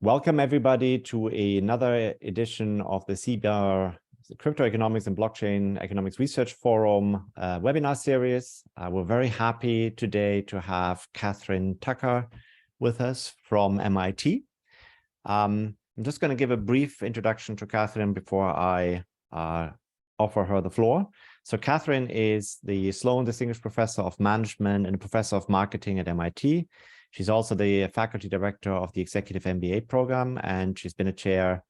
Welcome everybody to another edition of the CBR Crypto Economics and Blockchain Economics Research Forum webinar series. We're very happy today to have Catherine Tucker with us from MIT. I'm just going to give a brief introduction to Catherine before I offer her the floor. So Catherine is the Sloan Distinguished Professor of Management and a Professor of Marketing at MIT. She's also the faculty director of the Executive MBA program, and she's been a chair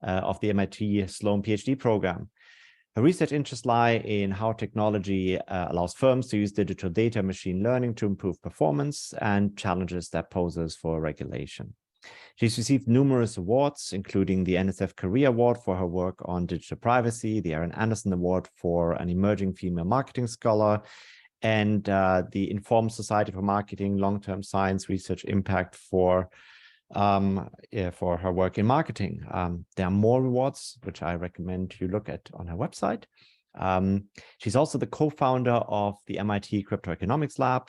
of the MIT Sloan PhD program. Her research interests lie in how technology allows firms to use digital data and machine learning to improve performance and challenges that poses for regulation. She's received numerous awards, including the NSF Career Award for her work on digital privacy, the Aaron Anderson Award for an emerging female marketing scholar, and the Informed Society for Marketing Long-Term Science Research Impact for her work in marketing. There are more awards, which I recommend you look at on her website. She's also the co-founder of the MIT Crypto Economics Lab,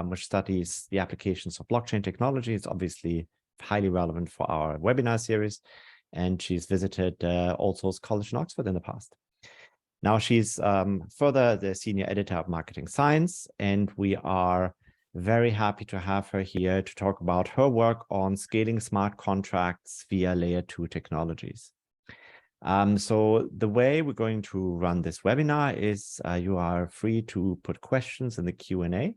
which studies the applications of blockchain technology. It's obviously highly relevant for our webinar series, and she's visited All Souls College in Oxford in the past. Now she's further the senior editor of Marketing Science, and we are very happy to have her here to talk about her work on scaling smart contracts via layer 2 technologies. So the way we're going to run this webinar is you are free to put questions in the Q&A.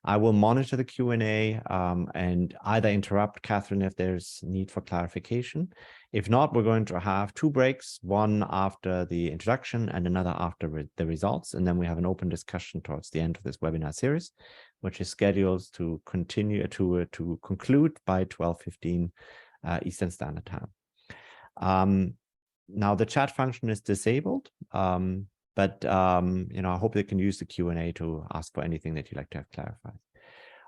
I will monitor the Q&A and either interrupt Catherine if there's need for clarification. If not, we're going to have two breaks, one after the introduction and another after the results. And then we have an open discussion towards the end of this webinar series, which is scheduled to continue to conclude by 12:15 Eastern Standard Time. Now the chat function is disabled, but I hope they can use the Q&A to ask for anything that you'd like to have clarified.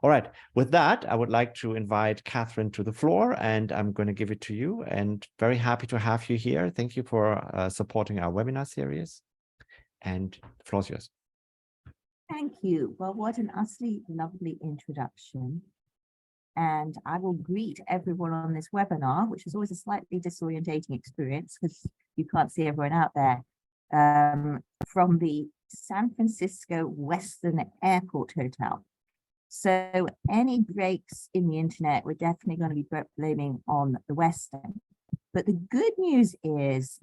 All right, with that, I would like to invite Catherine to the floor, and I'm going to give it to you, and very happy to have you here. Thank you for supporting our webinar series, and the floor is yours. Thank you. Well, what an utterly lovely introduction. And I will greet everyone on this webinar, which is always a slightly disorientating experience because you can't see everyone out there, from the San Francisco Western Airport Hotel. So any breaks in the internet, we're definitely going to be blaming on the Western. But the good news is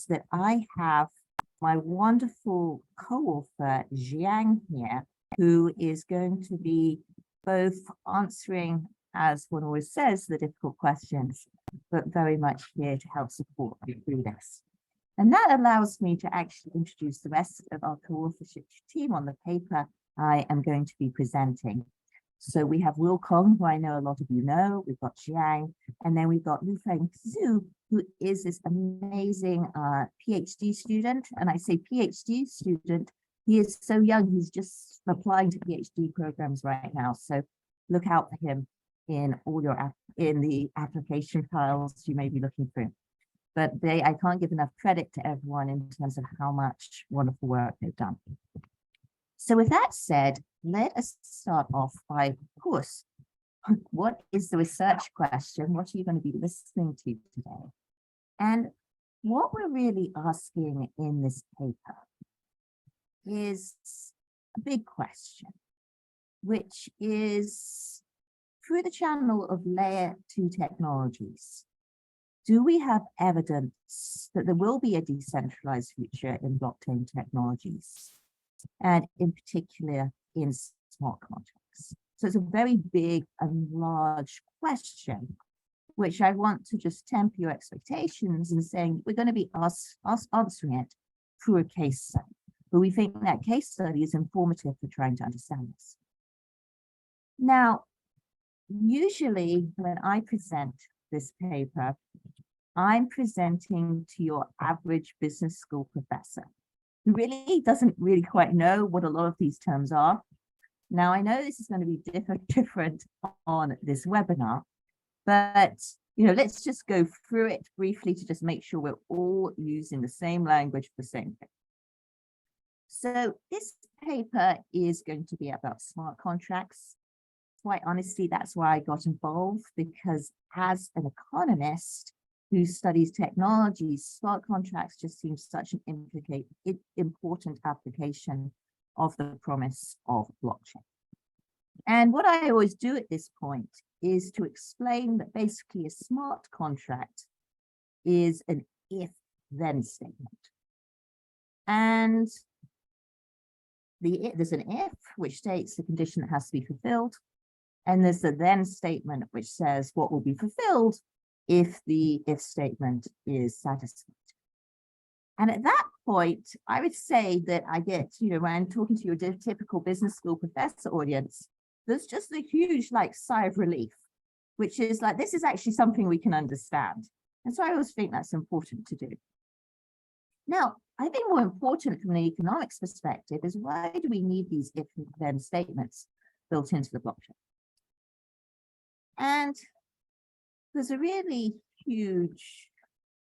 that I have my wonderful co-author, Jiang, here, who is going to be both answering, as one always says, the difficult questions, but very much here to help support you through this. And that allows me to actually introduce the rest of our co-authorship team on the paper I am going to be presenting. So we have Will Kong, who I know a lot of you know, we've got Jiang, and then we've got Lufeng Zhu, who is this amazing PhD student. And I say PhD student, he is so young, he's just applying to PhD programs right now. So look out for him in all your in the application files you may be looking through. But I can't give enough credit to everyone in terms of how much wonderful work they've done. So with that said, let us start off by, of course, what is the research question? What are you going to be listening to today? And what we're really asking in this paper is a big question, which is through the channel of layer 2 technologies. Do we have evidence that there will be a decentralized future in blockchain technologies, and in particular in smart contracts? So it's a very big and large question, which I want to just temper your expectations in saying we're going to be answering it through a case study, but we think that case study is informative for trying to understand this. Now, usually when I present this paper, I'm presenting to your average business school professor who really doesn't quite know what a lot of these terms are. Now, I know this is going to be different on this webinar, but let's just go through it briefly to just make sure we're all using the same language for the same thing. So this paper is going to be about smart contracts. quite honestly, that's why I got involved, because as an economist who studies technology, smart contracts just seem such an important application of the promise of blockchain. And what I always do at this point is to explain that basically a smart contract is an if-then statement. And there's an if, which states the condition that has to be fulfilled. And there's the then statement, which says what will be fulfilled if the if statement is satisfied. And at that point, I would say that I get, when I'm talking to your typical business school professor audience, there's just a huge sigh of relief, which is like, this is actually something we can understand. And so I always think that's important to do. Now, I think more important from the economics perspective is, why do we need these if-then statements built into the blockchain? And there's a really huge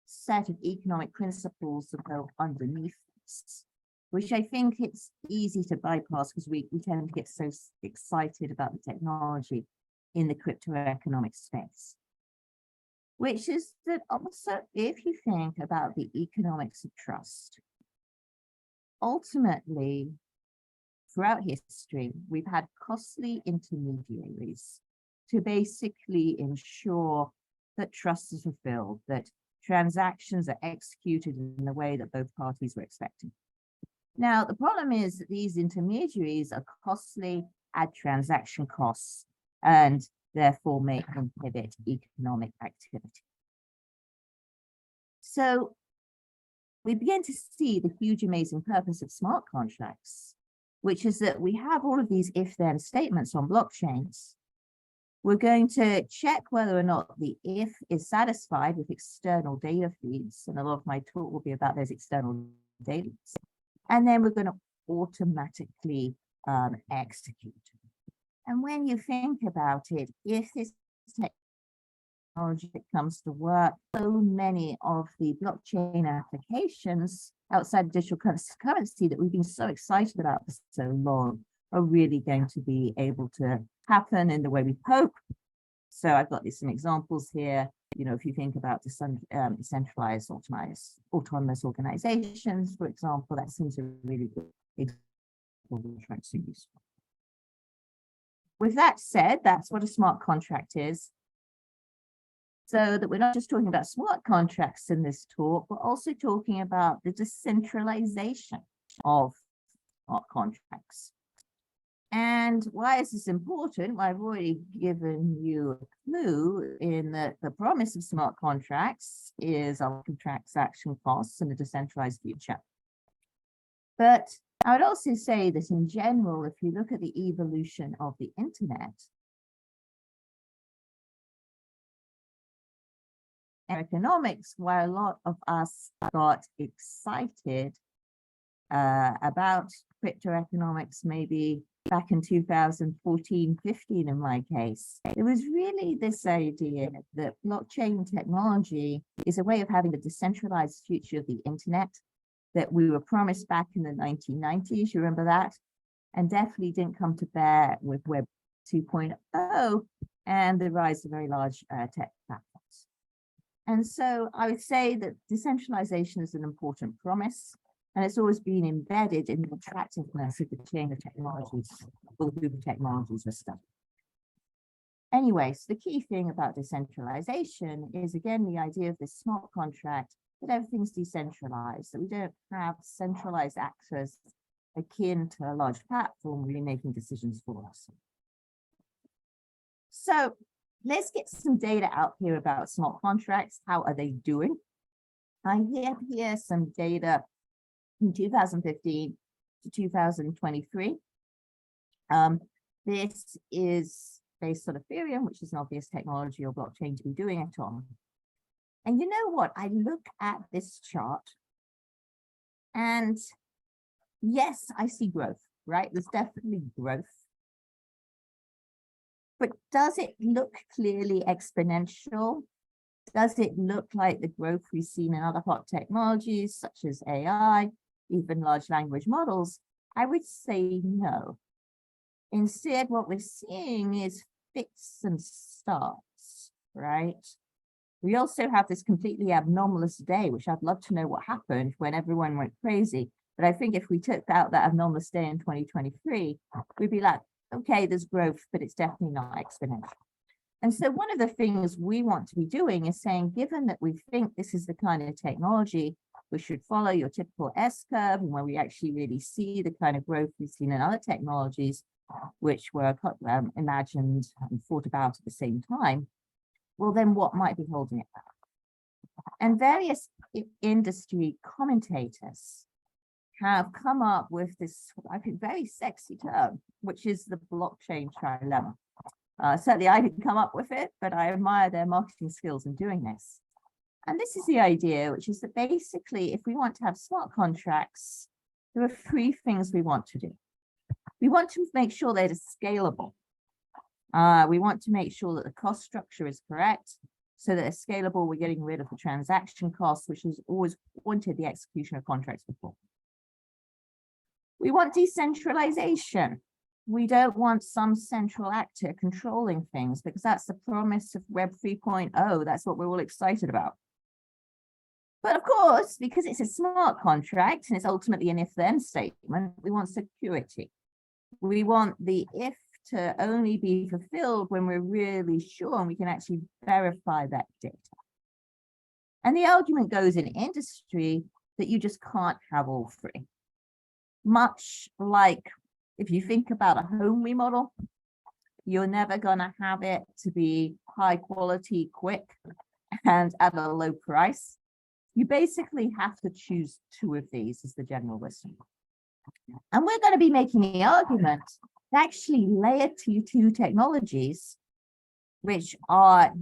set of economic principles that go underneath this, which I think it's easy to bypass because we tend to get so excited about the technology in the crypto economic space. Which is that also, if you think about the economics of trust, ultimately, throughout history, we've had costly intermediaries to basically ensure that trust is fulfilled, that transactions are executed in the way that both parties were expecting. Now, the problem is that these intermediaries are costly, add transaction costs, and therefore may inhibit economic activity. So we begin to see the huge, amazing purpose of smart contracts, which is that we have all of these if-then statements on blockchains. We're going to check whether or not the if is satisfied with external data feeds, and a lot of my talk will be about those external data feeds. And then we're going to automatically execute. And when you think about it, if this technology comes to work, so many of the blockchain applications outside digital currency that we've been so excited about for so long are really going to be able to happen in the way we hope. So I've got some examples here. If you think about decentralized, autonomous organizations, for example, that seems a really good example. With that said, that's what a smart contract is. So that we're not just talking about smart contracts in this talk, we're also talking about the decentralization of smart contracts. And why is this important? Well, I've already given you a clue in that the promise of smart contracts is our transaction costs and a decentralized future. But I would also say that in general, if you look at the evolution of the internet, economics, why a lot of us got excited about crypto economics, maybe back in 2014, 15 in my case, it was really this idea that blockchain technology is a way of having the decentralized future of the internet that we were promised back in the 1990s. You remember that? And definitely didn't come to bear with Web 2.0 and the rise of very large tech platforms. And so I would say that decentralization is an important promise, and it's always been embedded in the attractiveness of the chain of technologies, or the group of technologies we're studying. Anyway, so the key thing about decentralization is, again, the idea of this smart contract, that everything's decentralized, that we don't have centralized actors akin to a large platform really making decisions for us. So let's get some data out here about smart contracts. How are they doing? I have here some data from 2015 to 2023. This is based on Ethereum, which is an obvious technology or blockchain to be doing it on. And you know what? I look at this chart and yes, I see growth, right? There's definitely growth. But does it look clearly exponential? Does it look like the growth we've seen in other hot technologies such as AI, even large language models? I would say no. Instead, what we're seeing is fits and starts, right? We also have this completely abnormalous day, which I'd love to know what happened when everyone went crazy. But I think if we took out that abnormalous day in 2023, we'd be like, okay, there's growth, but it's definitely not exponential. And so one of the things we want to be doing is saying, given that we think this is the kind of technology we should follow your typical S-curve, and where we actually really see the kind of growth we've seen in other technologies, which were imagined and thought about at the same time, well, then what might be holding it back? And various industry commentators have come up with this, I think, very sexy term, which is the blockchain trilemma. Certainly I didn't come up with it, but I admire their marketing skills in doing this. And this is the idea, which is that basically, if we want to have smart contracts, there are three things we want to do. We want to make sure that it's scalable. We want to make sure that the cost structure is correct, so that it's scalable. We're getting rid of the transaction costs, which has always wanted the execution of contracts before. We want decentralization. We don't want some central actor controlling things, because that's the promise of Web 3.0. That's what we're all excited about. But of course, because it's a smart contract and it's ultimately an if-then statement, we want security. We want the if to only be fulfilled when we're really sure and we can actually verify that data. And the argument goes in industry that you just can't have all three. Much like if you think about a home remodel, you're never going to have it to be high quality, quick, and at a low price. You basically have to choose two of these as the general wisdom. And we're going to be making the argument that actually layer 2 technologies, which are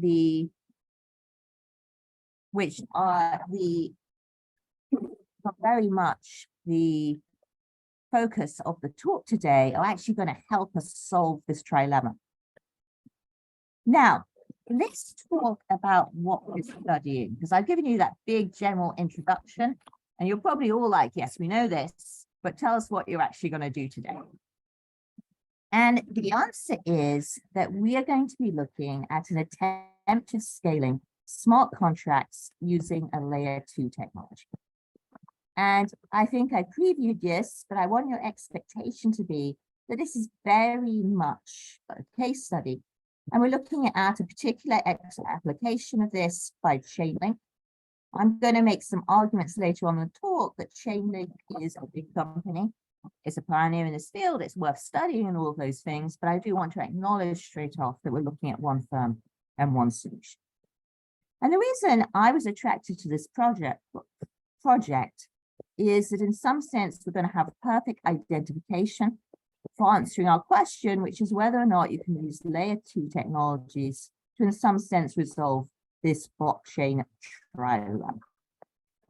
very much the focus of the talk today, are actually going to help us solve this trilemma. Now, let's talk about what we're studying, because I've given you that big general introduction, and you're probably all like, yes, we know this, but tell us what you're actually going to do today. And the answer is that we are going to be looking at an attempt at scaling smart contracts using a layer 2 technology. And I think I previewed this, but I want your expectation to be that this is very much a case study. And we're looking at a particular application of this by Chainlink. I'm going to make some arguments later on in the talk that Chainlink is a big company. It's a pioneer in this field. It's worth studying and all of those things. But I do want to acknowledge straight off that we're looking at one firm and one solution. And the reason I was attracted to this project is that in some sense, we're going to have a perfect identification for answering our question, which is whether or not you can use layer 2 technologies to, in some sense, resolve this blockchain trilemma.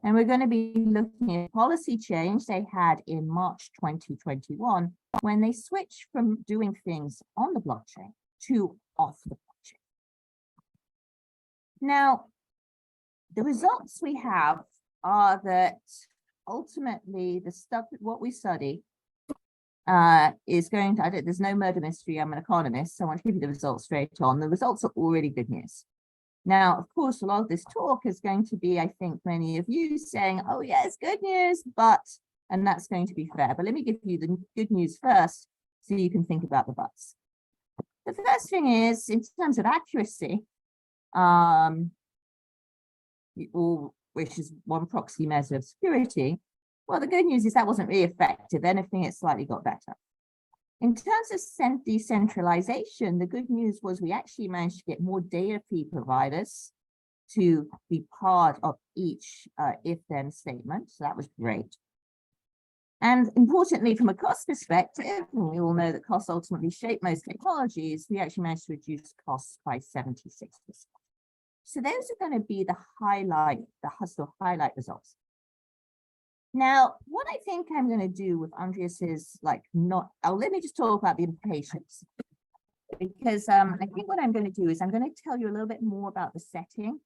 And we're going to be looking at policy change they had in March 2021, when they switched from doing things on the blockchain to off the blockchain. Now, the results we have are that ultimately the stuff, what we study, is going to, there's no murder mystery, I'm an economist, so I want to give you the results straight on. The results are already good news. Now, of course, a lot of this talk is going to be, I think, many of you saying, oh yes, good news, but, and that's going to be fair. But let me give you the good news first, so you can think about the buts. The first thing is, in terms of accuracy, which is one proxy measure of security, well, the good news is that wasn't really effective. Anything, it slightly got better. In terms of decentralization, the good news was we actually managed to get more data feed providers to be part of each if-then statement. So that was great. And importantly, from a cost perspective, and we all know that costs ultimately shape most technologies, we actually managed to reduce costs by 76%. So those are going to be the highlight results. Now, what I think I'm going to do with Andreas is let me just talk about the implications, because I think what I'm going to do is I'm going to tell you a little bit more about the setting,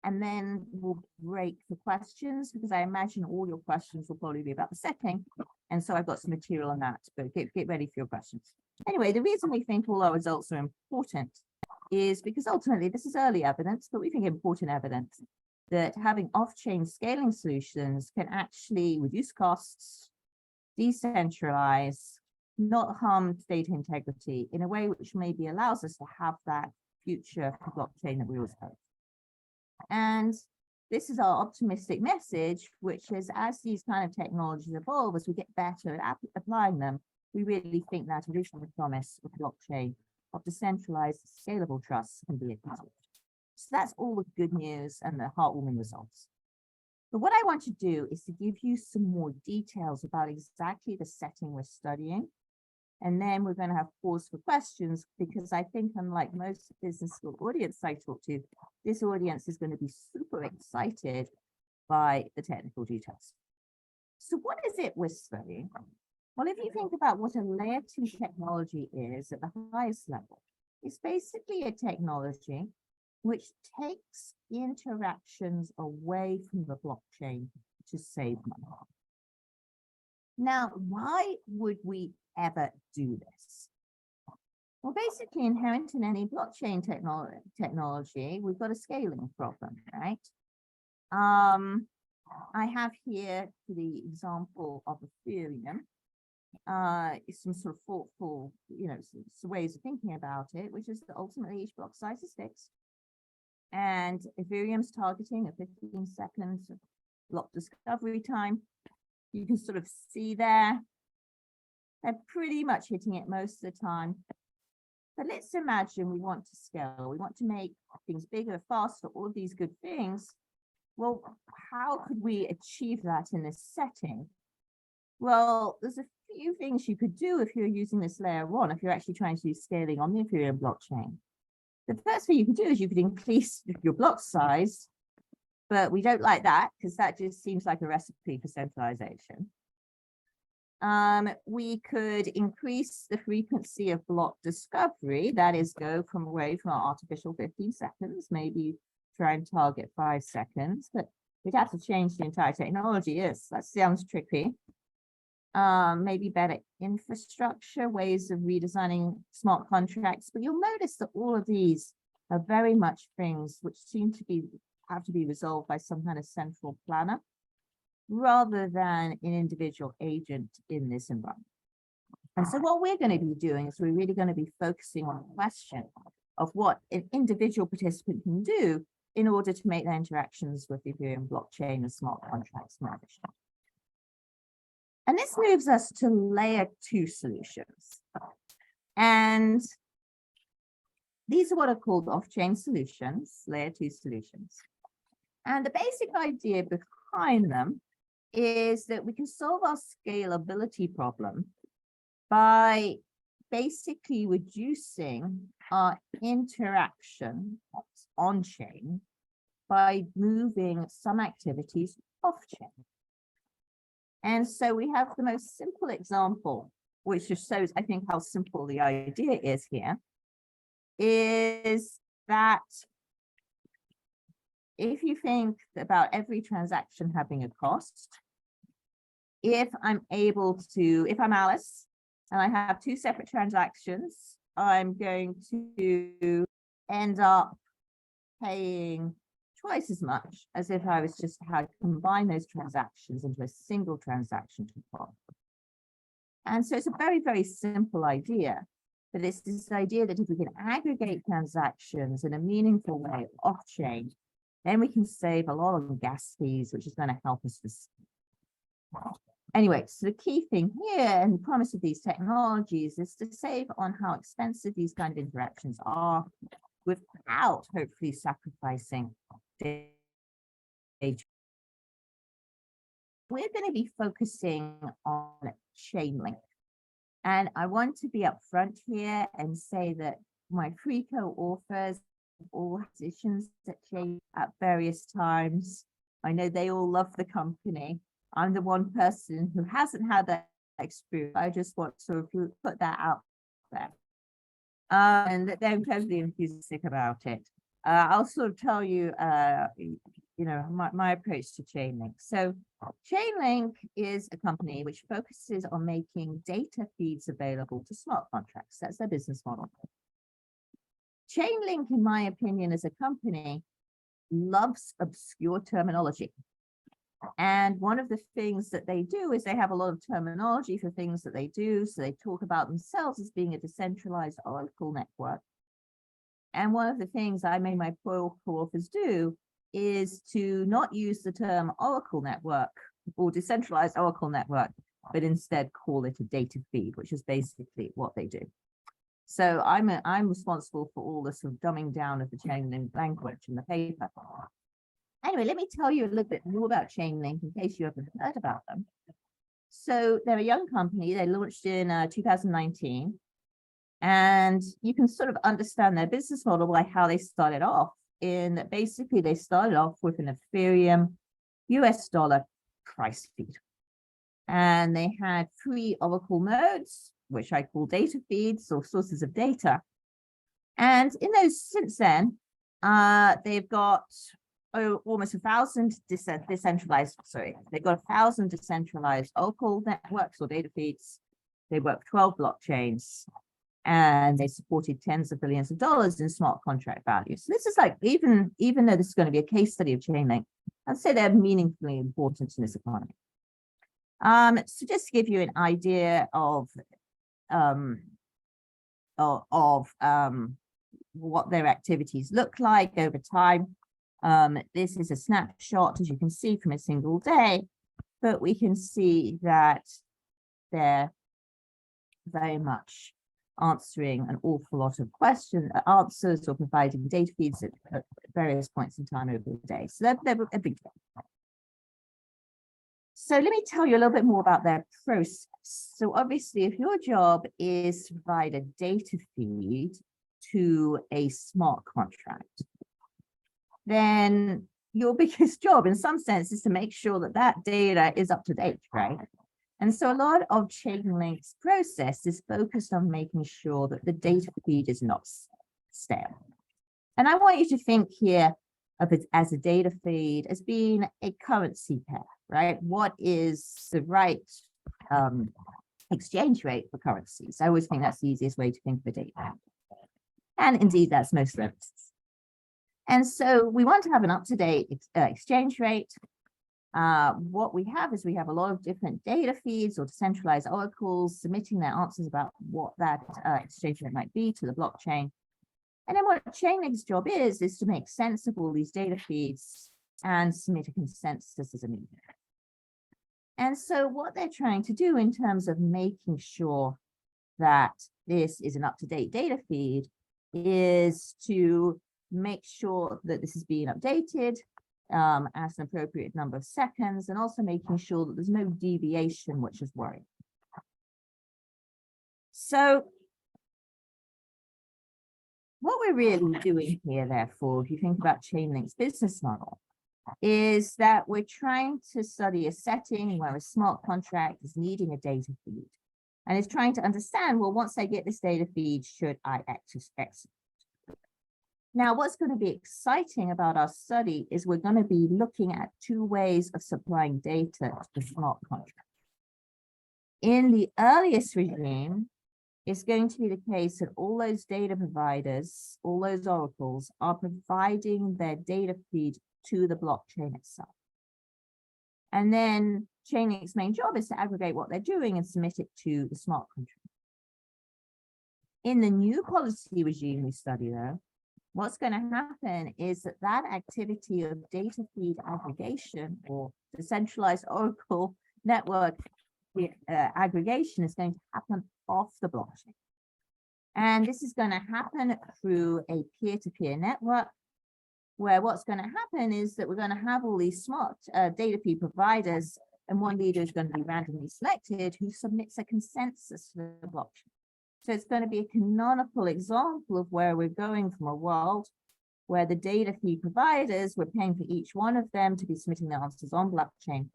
and then we'll break for questions, because I imagine all your questions will probably be about the setting. And so I've got some material on that, but get ready for your questions. Anyway, the reason we think all our results are important is because ultimately this is early evidence, but we think important evidence that having off-chain scaling solutions can actually reduce costs, decentralize, not harm data integrity in a way which maybe allows us to have that future blockchain that we always hope. And this is our optimistic message, which is as these kind of technologies evolve, as we get better at applying them, we really think that original promise of blockchain of decentralized scalable trust can be achieved. So that's all the good news and the heartwarming results. But what I want to do is to give you some more details about exactly the setting we're studying. And then we're going to have pause for questions, because I think unlike most business school audience I talk to, this audience is going to be super excited by the technical details. So what is it we're studying? Well, if you think about what a layer 2 technology is at the highest level, it's basically a technology which takes interactions away from the blockchain to save money. Now, why would we ever do this? Well, basically inherent in any blockchain technology, we've got a scaling problem, right? I have here the example of Ethereum. Some sort of thoughtful, some ways of thinking about it, which is that ultimately each block size is fixed. And Ethereum's targeting a 15 seconds block discovery time. You can sort of see there, they're pretty much hitting it most of the time. But let's imagine we want to scale. We want to make things bigger, faster, all of these good things. Well, how could we achieve that in this setting? Well, there's a few things you could do if you're using this layer 1, if you're actually trying to do scaling on the Ethereum blockchain. The first thing you could do is you could increase your block size, but we don't like that because that just seems like a recipe for centralization. We could increase the frequency of block discovery, that is go from away from our artificial 15 seconds, maybe try and target 5 seconds, but we'd have to change the entire technology. Yes, that sounds tricky. Maybe better infrastructure, ways of redesigning smart contracts, but you'll notice that all of these are very much things which seem to have to be resolved by some kind of central planner rather than an individual agent in this environment. And so what we're going to be doing is we're really going to be focusing on the question of what an individual participant can do in order to make their interactions with the Ethereum blockchain and smart contracts more efficient. And this moves us to layer 2 solutions. And these are what are called off-chain solutions, layer 2 solutions. And the basic idea behind them is that we can solve our scalability problem by basically reducing our interaction on-chain by moving some activities off-chain. And so we have the most simple example, which just shows, I think, how simple the idea is here, is that if you think about every transaction having a cost, if I'm Alice and I have 2 separate transactions, I'm going to end up paying twice as much as if I was just had to combine those transactions into a single transaction to follow. And so it's a very, very simple idea, but it's this idea that if we can aggregate transactions in a meaningful way off-chain, then we can save a lot of gas fees, which is going to help us with. Anyway, so the key thing here and the promise of these technologies is to save on how expensive these kind of interactions are without hopefully sacrificing data. We're going to be focusing on Chainlink. And I want to be upfront here and say that my 3 co-authors all positions at Chainlink at various times. I know they all love the company. I'm the one person who hasn't had that experience. I just want to put that out there. And that they're incredibly enthusiastic about it. I'll sort of tell you, my approach to Chainlink. So Chainlink is a company which focuses on making data feeds available to smart contracts. That's their business model. Chainlink, in my opinion, as a company, loves obscure terminology. And one of the things that they do is they have a lot of terminology for things that they do. So they talk about themselves as being a decentralized Oracle network. And one of the things I made my co-authors do is to not use the term Oracle network or decentralized Oracle network, but instead call it a data feed, which is basically what they do. So I'm responsible for all the sort of dumbing down of the Chainlink language in the paper. Anyway, let me tell you a little bit more about Chainlink in case you haven't heard about them. So they're a young company. They launched in 2019. And you can sort of understand their business model by how they started off. In that basically they started off with an Ethereum US dollar price feed. And they had 3 Oracle nodes, which I call data feeds or sources of data. And in those since then, they've got almost 1,000 decentralized, they've got 1,000 decentralized Oracle networks or data feeds. They work 12 blockchains. And they supported tens of billions of dollars in smart contract value. So this is like, even though this is going to be a case study of Chainlink, I'd say they're meaningfully important in this economy. So just to give you an idea of what their activities look like over time. This is a snapshot, as you can see, from a single day, but we can see that they're very much answering an awful lot of answers or providing data feeds at various points in time over the day. So they're a big deal. So let me tell you a little bit more about their process. So obviously, if your job is to provide a data feed to a smart contract, then your biggest job in some sense is to make sure that that data is up to date, right? And so a lot of Chainlink's process is focused on making sure that the data feed is not stale. And I want you to think here of it as a data feed as being a currency pair, right? What is the right exchange rate for currencies? I always think that's the easiest way to think of a data. And indeed, that's most remittances. And so we want to have an up-to-date exchange rate. What we have is we have a lot of different data feeds or decentralized oracles submitting their answers about what that exchange rate might be to the blockchain. And then what Chainlink's job is to make sense of all these data feeds and submit a consensus as a mediator. And so what they're trying to do in terms of making sure that this is an up-to-date data feed is to make sure that this is being updated as an appropriate number of seconds, and also making sure that there's no deviation, which is worrying. So what we're really doing here, therefore, if you think about Chainlink's business model, is that we're trying to study a setting where a smart contract is needing a data feed and is trying to understand, well, once I get this data feed, should I execute? Now, what's going to be exciting about our study is we're going to be looking at 2 ways of supplying data to the smart contract. In the earliest regime, it's going to be the case that all those data providers, all those oracles, are providing their data feed to the blockchain itself. And then Chainlink's main job is to aggregate what they're doing and submit it to the smart contract. In the new policy regime we study, though, what's going to happen is that activity of data feed aggregation or decentralized Oracle network aggregation is going to happen off the blockchain. And this is going to happen through a peer-to-peer network, where what's going to happen is that we're going to have all these smart data feed providers, and one leader is going to be randomly selected who submits a consensus to the blockchain. So it's going to be a canonical example of where we're going from a world where the data feed providers, we're paying for each one of them to be submitting their answers on blockchain,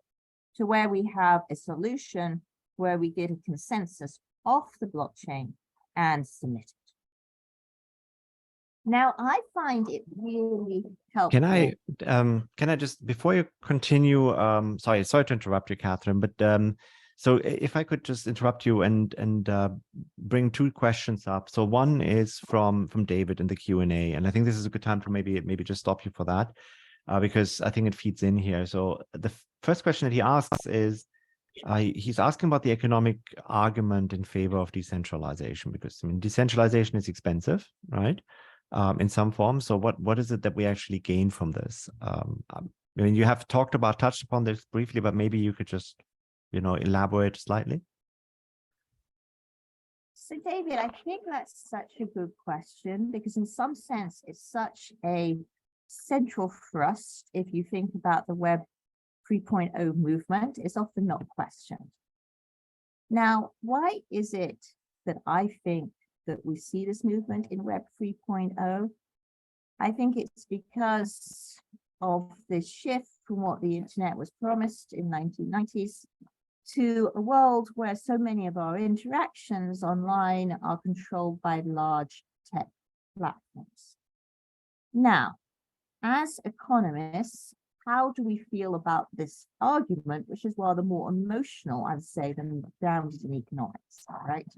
to where we have a solution where we get a consensus off the blockchain and submit it. Now, I find it really helpful. Can I just, before you continue, sorry to interrupt you, Catherine, but so if I could just interrupt you and bring two questions up. So one is from David in the Q&A, and I think this is a good time to maybe just stop you for that, because I think it feeds in here. So the first question that he asks is, he's asking about the economic argument in favor of decentralization, because I mean, decentralization is expensive, right? In some form. So what is it that we actually gain from this? I mean, you have touched upon this briefly, but maybe you could just, elaborate slightly. So, David, I think that's such a good question, because in some sense, it's such a central thrust. If you think about the Web 3.0 movement, it's often not questioned. Now, why is it that I think that we see this movement in Web 3.0? I think it's because of the shift from what the internet was promised in 1990s to a world where so many of our interactions online are controlled by large tech platforms. Now, as economists, how do we feel about this argument, which is rather more emotional, I'd say, than grounded in economics, right?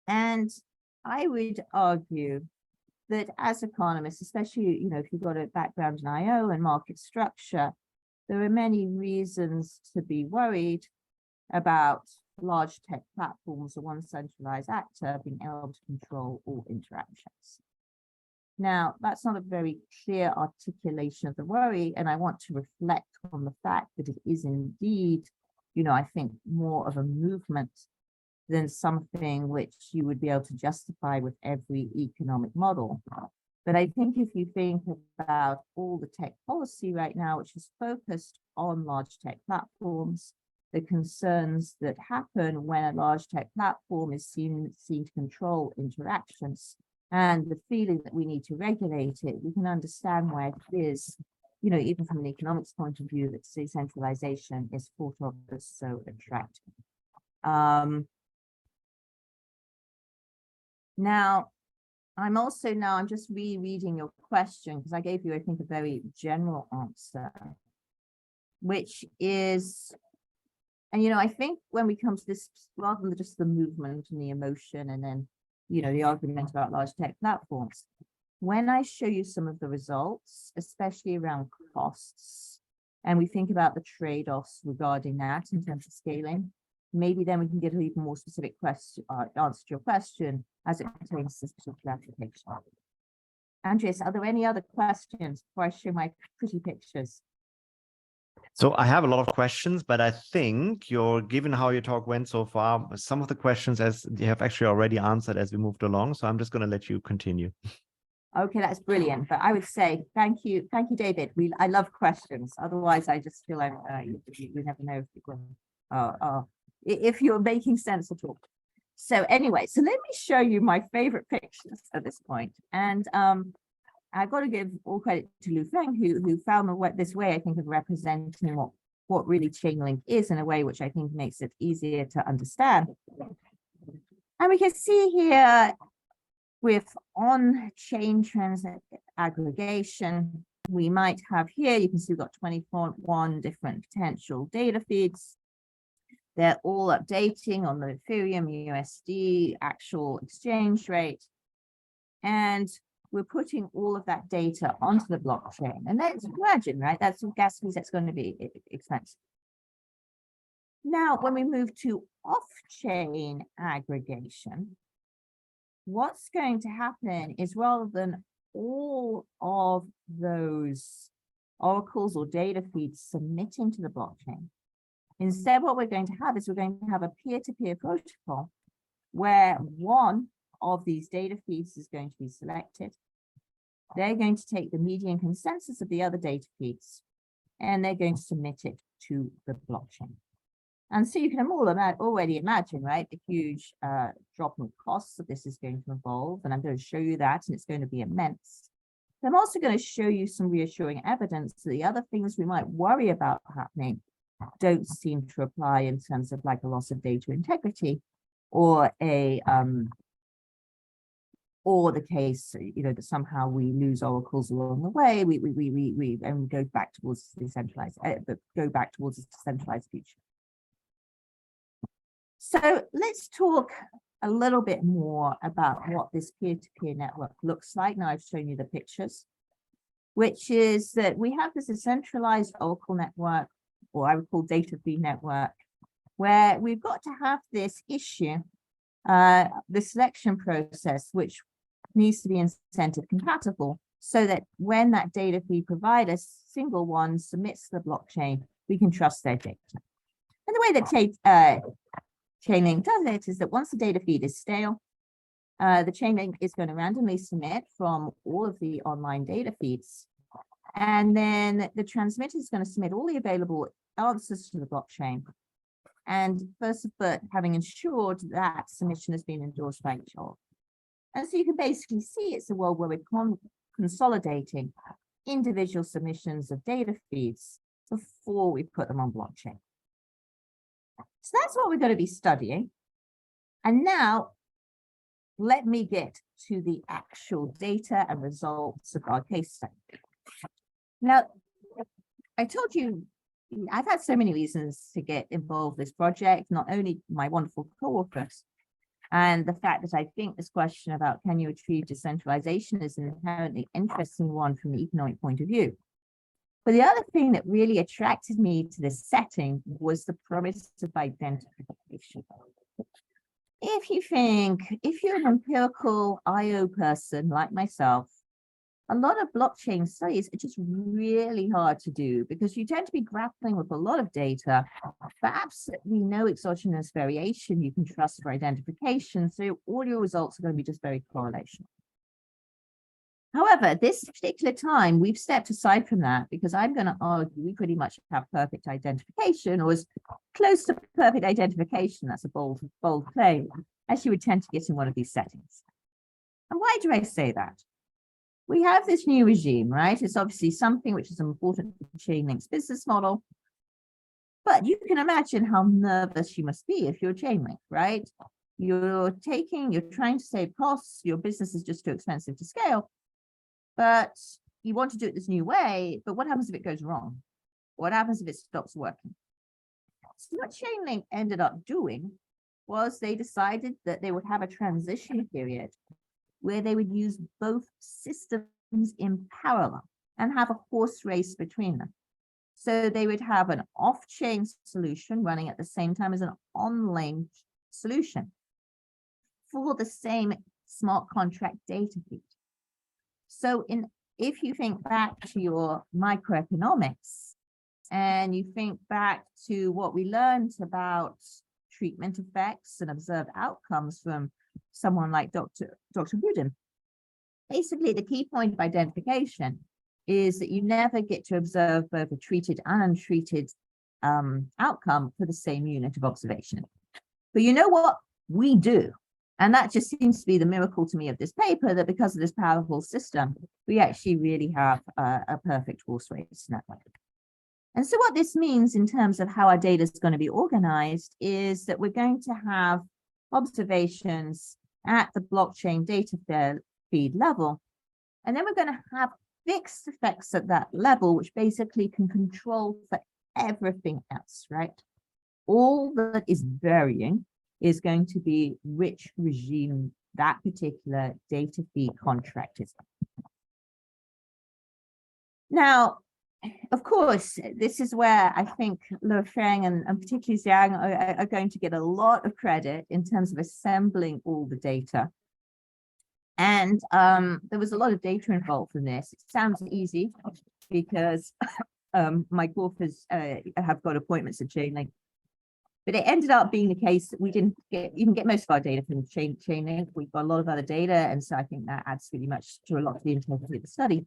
And I would argue that as economists, especially, if you've got a background in IO and market structure, there are many reasons to be worried about large tech platforms or one centralized actor being able to control all interactions. Now, that's not a very clear articulation of the worry, and I want to reflect on the fact that it is indeed, I think more of a movement than something which you would be able to justify with every economic model. But I think if you think about all the tech policy right now, which is focused on large tech platforms, the concerns that happen when a large tech platform is seen to control interactions, and the feeling that we need to regulate it, we can understand why it is, even from an economics point of view, that decentralization is thought of as so attractive. Now, I'm just rereading your question, because I gave you, I think, a very general answer, which is, and I think when we come to this, rather than just the movement and the emotion and then, the argument about large tech platforms, when I show you some of the results, especially around costs, and we think about the trade-offs regarding that in terms of scaling, maybe then we can get an even more specific answer to your question as it pertains to this particular application. Andreas, are there any other questions before I show my pretty pictures? So I have a lot of questions, but I think given how your talk went so far, some of the questions as you have actually already answered as we moved along. So I'm just going to let you continue. Okay, that's brilliant. But I would say thank you, David. I love questions. Otherwise, I just feel like you never know if you're making sense at all. So anyway, so let me show you my favorite pictures at this point. And I've got to give all credit to Lu Feng, who found this way, I think, of representing what really Chainlink is in a way which I think makes it easier to understand. And we can see here with on-chain aggregation, we might have here, you can see we've got 21 different potential data feeds. They're all updating on the Ethereum, USD, actual exchange rate. And we're putting all of that data onto the blockchain. And let's imagine, right, that's some gas fees, that's going to be expensive. Now, when we move to off-chain aggregation, what's going to happen is rather than all of those oracles or data feeds submitting to the blockchain, instead what we're going to have is we're going to have a peer-to-peer protocol where one of these data feeds is going to be selected. They're going to take the median consensus of the other data feeds, and they're going to submit it to the blockchain. And so you can already imagine, right, the huge drop in costs that this is going to involve. And I'm going to show you that, and it's going to be immense. I'm also going to show you some reassuring evidence that the other things we might worry about happening don't seem to apply in terms of like a loss of data integrity or a or the case, that somehow we lose oracles along the way, we go back towards decentralized, go back towards a decentralized future. So let's talk a little bit more about what this peer-to-peer network looks like. Now I've shown you the pictures, which is that we have this decentralized oracle network, or I would call data feed network, where we've got to have this issue, the selection process, which needs to be incentive compatible, so that when that data feed provider, single one, submits to the blockchain, we can trust their data. And the way that Chainlink does it is that once the data feed is stale, the Chainlink is going to randomly submit from all of the online data feeds. And then the transmitter is going to submit all the available answers to the blockchain. And first, but having ensured that submission has been endorsed by each other. And so you can basically see it's a world where we're consolidating individual submissions of data feeds before we put them on blockchain. So that's what we're going to be studying. And now let me get to the actual data and results of our case study. Now, I told you, I've had so many reasons to get involved in this project, not only my wonderful co-authors, and the fact that I think this question about can you achieve decentralization is an inherently interesting one from the economic point of view. But the other thing that really attracted me to this setting was the promise of identification. If you're an empirical IO person like myself, a lot of blockchain studies are just really hard to do because you tend to be grappling with a lot of data, but absolutely no exogenous variation you can trust for identification. So all your results are going to be just very correlational. However, this particular time, we've stepped aside from that because I'm going to argue we pretty much have perfect identification, or as close to perfect identification, that's a bold claim, as you would tend to get in one of these settings. And why do I say that? We have this new regime, right? It's obviously something which is important for Chainlink's business model. But you can imagine how nervous you must be if you're Chainlink, right? You're trying to save costs, your business is just too expensive to scale, but you want to do it this new way, but what happens if it goes wrong? What happens if it stops working? So what Chainlink ended up doing was they decided that they would have a transition period where they would use both systems in parallel and have a horse race between them. So they would have an off-chain solution running at the same time as an on-chain solution for the same smart contract data feed. So if you think back to your microeconomics and you think back to what we learned about treatment effects and observed outcomes from someone like Dr. Budin, basically the key point of identification is that you never get to observe both a treated and untreated outcome for the same unit of observation. But you know what? We do. And that just seems to be the miracle to me of this paper, that because of this powerful system, we actually really have a perfect horse race network. And so what this means in terms of how our data is going to be organized is that we're going to have observations at the blockchain data feed level. And then we're going to have fixed effects at that level, which basically can control for everything else, right? All that is varying is going to be which regime that particular data feed contract is. Now, of course, this is where I think Luo Feng and particularly Xiang are going to get a lot of credit in terms of assembling all the data. And there was a lot of data involved in this. It sounds easy because my co-authors have got appointments at Chainlink. But it ended up being the case that we didn't even get most of our data from Chainlink. We've got a lot of other data, and so I think that adds really much to a lot of the integrity of the study.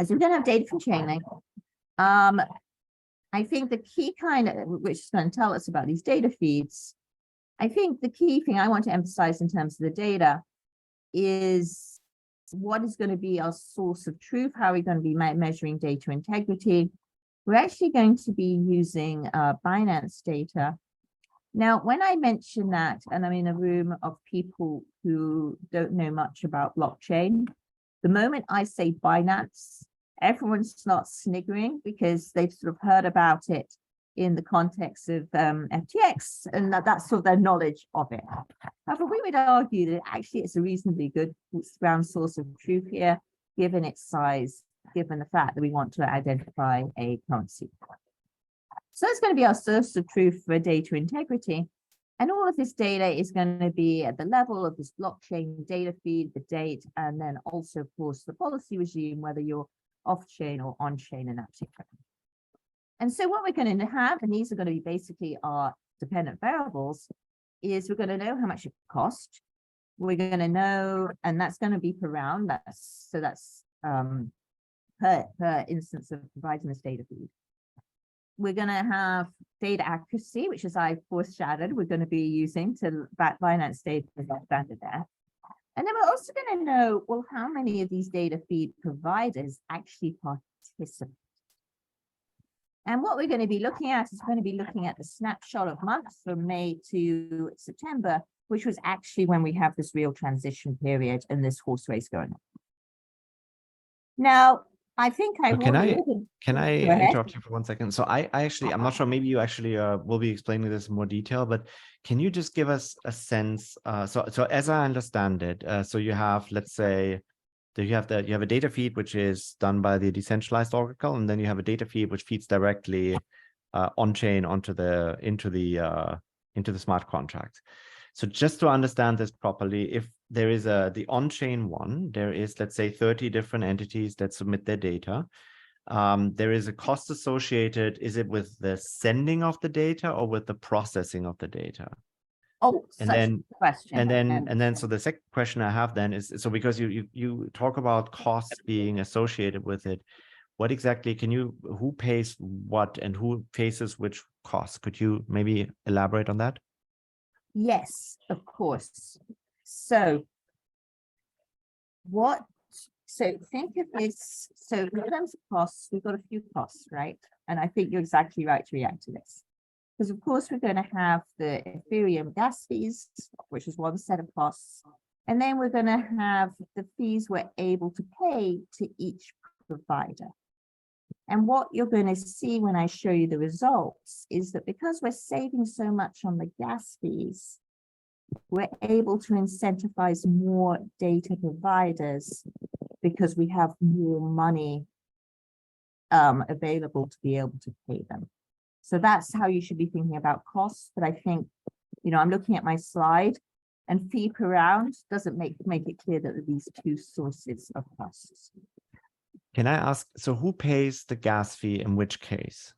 As we don't have data from Chainlink, I think the key which is going to tell us about these data feeds, I think the key thing I want to emphasize in terms of the data is what is going to be our source of truth, how are we going to be measuring data integrity. We're actually going to be using Binance data, Now, when I mention that, and I'm in a room of people who don't know much about blockchain, the moment I say Binance, everyone starts sniggering because they've sort of heard about it in the context of FTX, and that's sort of their knowledge of it. However, we would argue that actually it's a reasonably good ground source of truth here, given its size, given the fact that we want to identify a currency. So it's going to be our source of truth for data integrity. And all of this data is going to be at the level of this blockchain data feed, the date, and then also, of course, the policy regime, whether you're off-chain or on-chain in that particular. And so what we're going to have, and these are going to be basically our dependent variables, is we're going to know how much it costs. We're going to know, and that's going to be per round. That's per instance of providing this data feed. We're going to have data accuracy, which, as I foreshadowed, we're going to be using to back Binance data standard there. And then we're also going to know, well, how many of these data feed providers actually participate. And what we're going to be looking at is going to be looking at the snapshot of months from May to September, which was actually when we have this real transition period and this horse race going on. Now, I think I can I interrupt you for 1 second? So I actually, I'm not sure, maybe you actually will be explaining this in more detail, but can you just give us a sense? So as I understand it, so you have, let's say, you have a data feed which is done by the decentralized oracle, and then you have a data feed which feeds directly on chain into the smart contract. So just to understand this properly, if there is the on-chain one, there is, let's say, 30 different entities that submit their data. There is a cost associated. Is it with the sending of the data or with the processing of the data? Oh, and then question. And then so the second question I have then is, so because you talk about costs being associated with it, what exactly who pays what and who faces which costs? Could you maybe elaborate on that? Yes, of course. So think of this. So in terms of costs, we've got a few costs, right? And I think you're exactly right to react to this. Because of course we're going to have the Ethereum gas fees, which is one set of costs. And then we're going to have the fees we're able to pay to each provider. And what you're going to see when I show you the results is that because we're saving so much on the gas fees, we're able to incentivize more data providers because we have more money available to be able to pay them. So that's how you should be thinking about costs. But I think, I'm looking at my slide, and fee per round doesn't make it clear that there are these two sources of costs. Can I ask, so who pays the gas fee in which case?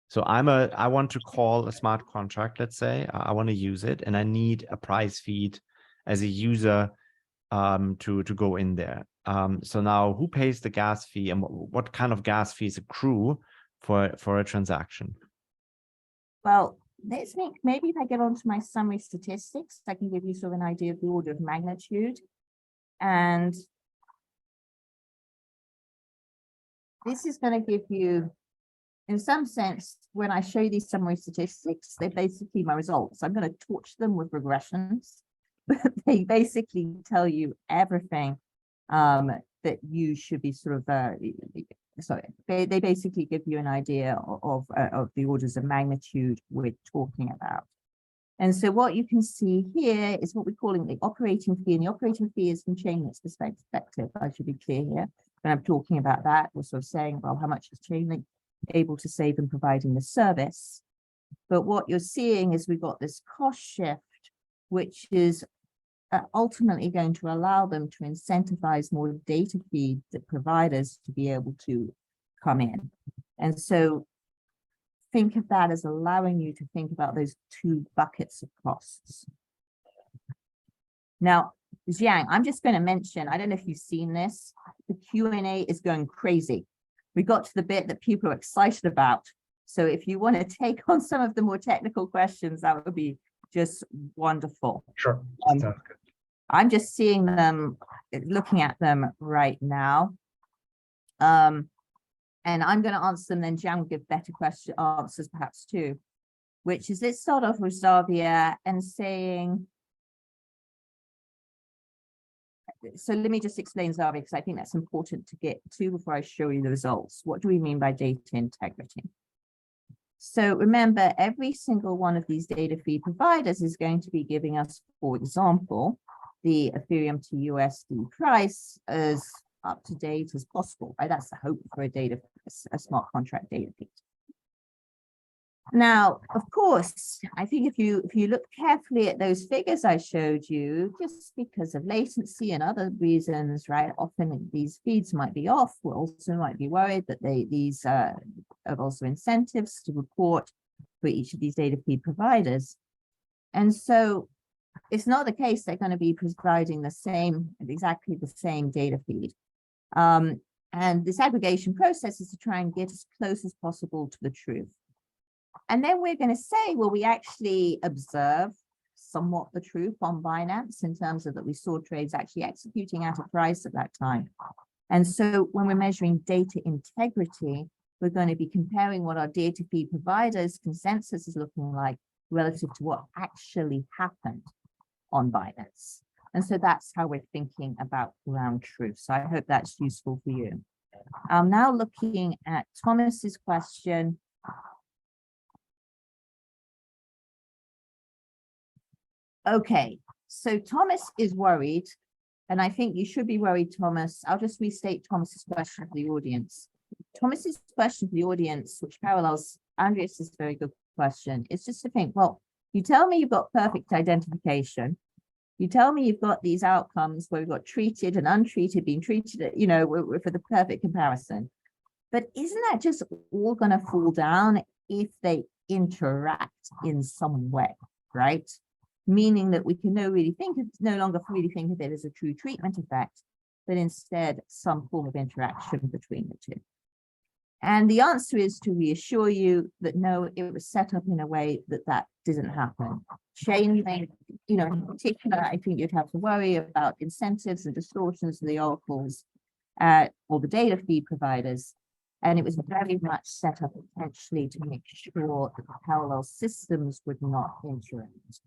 So I want to call a smart contract, let's say, I want to use it, and I need a price feed as a user to go in there. So now who pays the gas fee, and what kind of gas fees accrue for a transaction? Well, maybe if I get onto my summary statistics, I can give you sort of an idea of the order of magnitude. And this is going to give you, in some sense, when I show you these summary statistics, they're basically my results. I'm going to torch them with regressions, but they basically tell you everything that you should be sort of, they basically give you an idea of the orders of magnitude we're talking about. And so what you can see here is what we're calling the operating fee, and the operating fee is from Chainlink's perspective. I should be clear here when I'm talking about that. We're sort of saying, well, how much is Chainlink able to save in providing the service? But what you're seeing is we've got this cost shift, which is ultimately going to allow them to incentivize more data feed providers to be able to come in. And so think of that as allowing you to think about those two buckets of costs. Now, Jiang, I'm just going to mention, I don't know if you've seen this, the Q&A is going crazy. We got to the bit that people are excited about. So if you want to take on some of the more technical questions, that would be just wonderful. Sure. Sounds good. I'm just seeing them, looking at them right now. And I'm going to answer them, then Jiang will give better answers perhaps too. which is, let's start off with Zavia and saying, so let me just explain Zavia, because I think that's important to get to before I show you the results. What do we mean by data integrity? So remember, every single one of these data feed providers is going to be giving us, for example, the Ethereum to USD price as up to date as possible, right? That's the hope for a smart contract data feed. Now, of course, I think if you look carefully at those figures I showed you, just because of latency and other reasons, right? Often these feeds might be off. We also might be worried that these have also incentives to report for each of these data feed providers. And so it's not the case they're going to be providing exactly the same data feed. And this aggregation process is to try and get as close as possible to the truth. And then we're going to say, well, we actually observe somewhat the truth on Binance in terms of that we saw trades actually executing at a price at that time. And so when we're measuring data integrity, we're going to be comparing what our data feed providers consensus is looking like relative to what actually happened on Binance. And so that's how we're thinking about ground truth. So I hope that's useful for you. I'm now looking at Thomas's question. Okay, so Thomas is worried, and I think you should be worried, Thomas. I'll just restate Thomas's question for the audience. Thomas's question for the audience, which parallels Andreas's very good question, is just to think, well, you tell me you've got perfect identification. You tell me you've got these outcomes where we've got treated and untreated, being treated, you know, for the perfect comparison. But isn't that just all going to fall down if they interact in some way, right? Meaning that we can no longer really think of it as a true treatment effect, but instead some form of interaction between the two. And the answer is to reassure you that no, it was set up in a way that didn't happen. Chain, you know, in particular, I think you'd have to worry about incentives and distortions of the oracles or the data feed providers. And it was very much set up potentially to make sure that the parallel systems would not interact.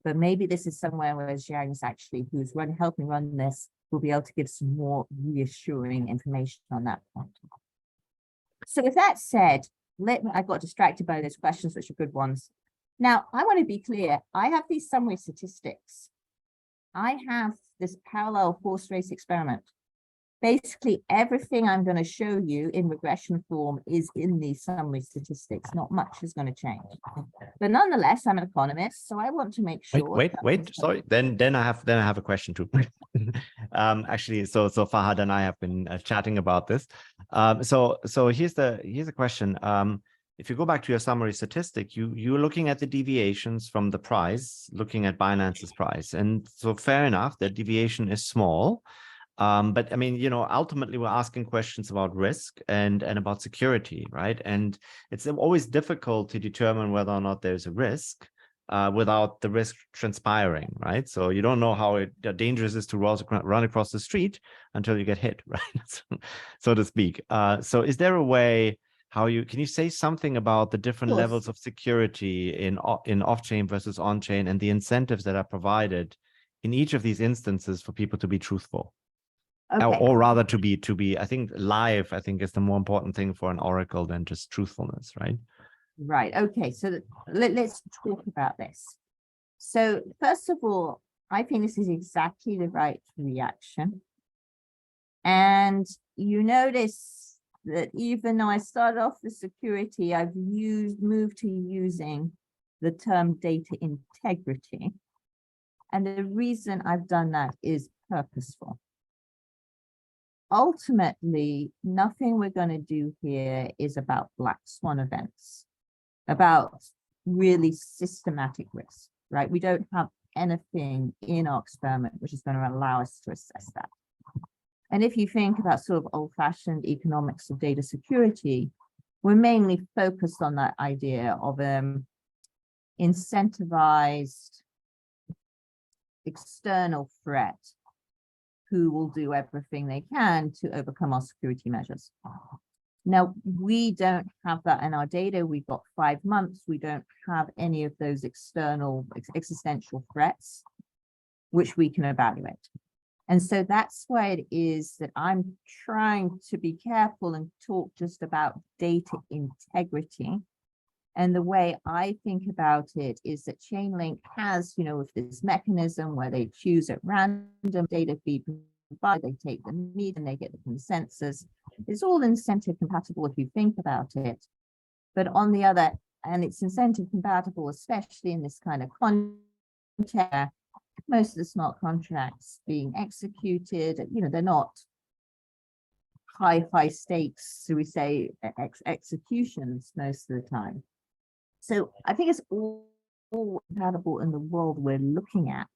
But maybe this is somewhere where Zhang's actually, who's helping run this, will be able to give some more reassuring information on that point. So with that said, I got distracted by those questions, which are good ones. Now, I want to be clear. I have these summary statistics. I have this parallel horse race experiment. Basically, everything I'm going to show you in regression form is in these summary statistics. Not much is going to change. But nonetheless, I'm an economist, so I want to make sure. Wait. Sorry. Then I have a question too. Actually, so Fahad and I have been chatting about this. So here's the question. If you go back to your summary statistic, you're looking at the deviations from the price, looking at Binance's price, and so fair enough, the deviation is small. But I mean, you know, ultimately we're asking questions about risk and about security, right? And it's always difficult to determine whether or not there's a risk without the risk transpiring, right? So you don't know how dangerous it is to run across the street until you get hit, right? so to speak. So is there a way can you say something about the different levels of security in off-chain versus on-chain and the incentives that are provided in each of these instances for people to be truthful? Okay. Or rather to be, I think live, I think is the more important thing for an oracle than just truthfulness, right? Right. Okay. So let's talk about this. So first of all, I think this is exactly the right reaction. And you notice that even though I started off with security, I've moved to using the term data integrity. And the reason I've done that is purposeful. Ultimately, nothing we're going to do here is about black swan events, about really systematic risk, right? We don't have anything in our experiment which is going to allow us to assess that. And if you think about sort of old-fashioned economics of data security, we're mainly focused on that idea of incentivized external threat who will do everything they can to overcome our security measures. Now, we don't have that in our data. We've got 5 months. We don't have any of those external existential threats, which we can evaluate. And so that's why it is that I'm trying to be careful and talk just about data integrity. And the way I think about it is that Chainlink has, with this mechanism where they choose at random data feed provided, they take the mean and they get the consensus. It's all incentive compatible if you think about it. But on the other, and it's incentive compatible, especially in this kind of context, most of the smart contracts being executed, they're not high stakes, so we say, executions most of the time. So I think it's all compatible in the world we're looking at.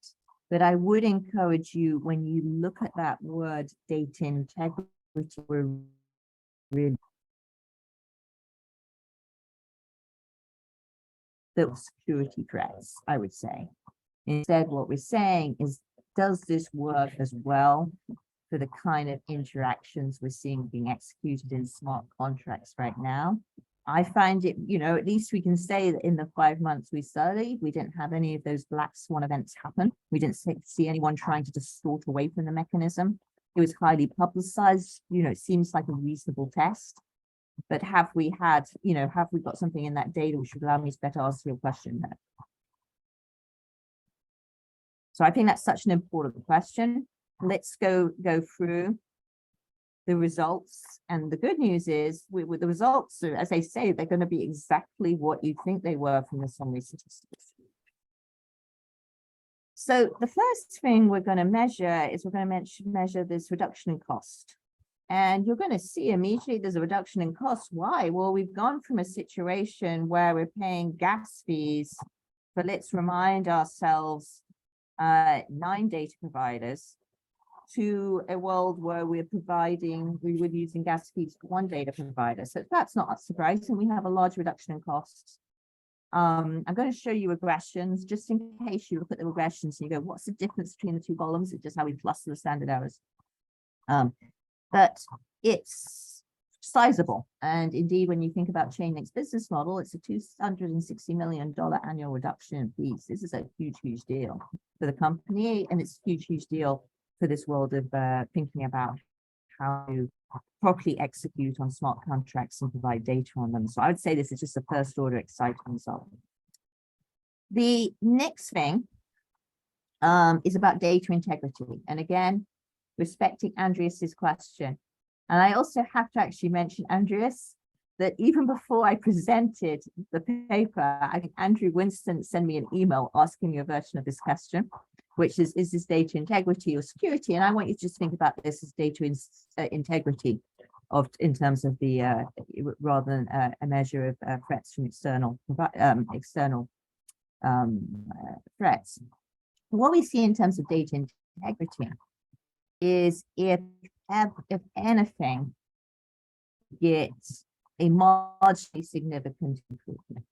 But I would encourage you, when you look at that word data integrity, we're really the security threats, I would say. Instead, what we're saying is, does this work as well for the kind of interactions we're seeing being executed in smart contracts right now? I find it, at least we can say that in the 5 months we studied, we didn't have any of those black swan events happen. We didn't see anyone trying to distort away from the mechanism. It was highly publicized. It seems like a reasonable test. But have we got something in that data which would allow me to better answer your question there? So I think that's such an important question. Let's go through the results. And the good news is, with the results, as I say, they're going to be exactly what you think they were from the summary statistics. So the first thing we're going to measure is measure this reduction in cost. And you're going to see immediately there's a reduction in cost. Why? Well, we've gone from a situation where we're paying gas fees, but let's remind ourselves, 9 data providers, to a world where we were using gas fees for 1 data provider. So that's not surprising. We have a large reduction in costs. I'm going to show you regressions, just in case you look at the regressions and you go, what's the difference between the 2 columns? It's just how we cluster the standard errors. But it's sizable. And indeed, when you think about Chainlink's business model, it's a $260 million annual reduction in fees. This is a huge, huge deal for the company, and it's a huge, huge deal for this world of thinking about how to properly execute on smart contracts and provide data on them. So I would say this is just a first order exciting result. The next thing is about data integrity. And again, respecting Andreas's question. And I also have to actually mention, Andreas, that even before I presented the paper, I think Andrew Winston sent me an email asking me a version of this question, which is this data integrity or security? And I want you to just think about this as data integrity in terms of the, rather than a measure of threats from external threats. What we see in terms of data integrity is if anything gets a marginally significant improvement.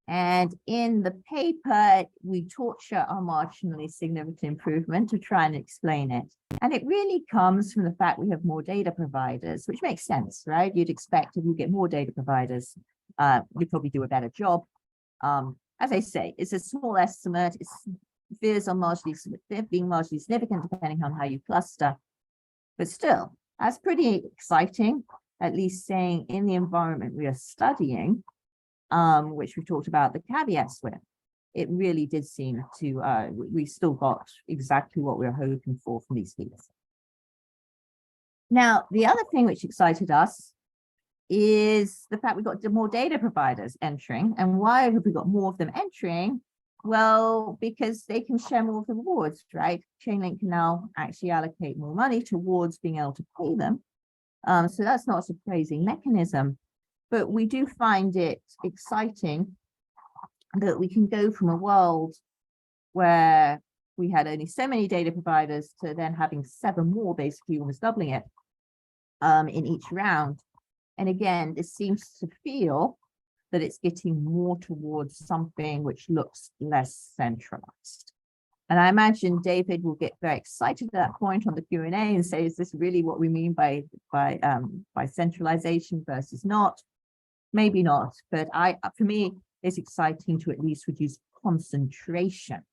And in the paper, we torture our marginally significant improvement to try and explain it. And it really comes from the fact we have more data providers, which makes sense, right? You'd expect if you get more data providers, you probably do a better job. As I say, it's a small estimate. It's fears are being marginally significant depending on how you cluster. But still, that's pretty exciting, at least saying in the environment we are studying, which we talked about the caveats with, it really did seem to, we still got exactly what we were hoping for from these fees. Now, the other thing which excited us is the fact we got more data providers entering. And why have we got more of them entering? Well, because they can share more of the rewards, right? Chainlink can now actually allocate more money towards being able to pay them. So that's not a surprising mechanism, but we do find it exciting that we can go from a world where we had only so many data providers to then having 7 more, basically almost doubling it in each round. And again, this seems to feel that it's getting more towards something which looks less centralized. And I imagine David will get very excited at that point on the Q&A and say, is this really what we mean by centralization versus not? Maybe not, but for me, it's exciting to at least reduce concentration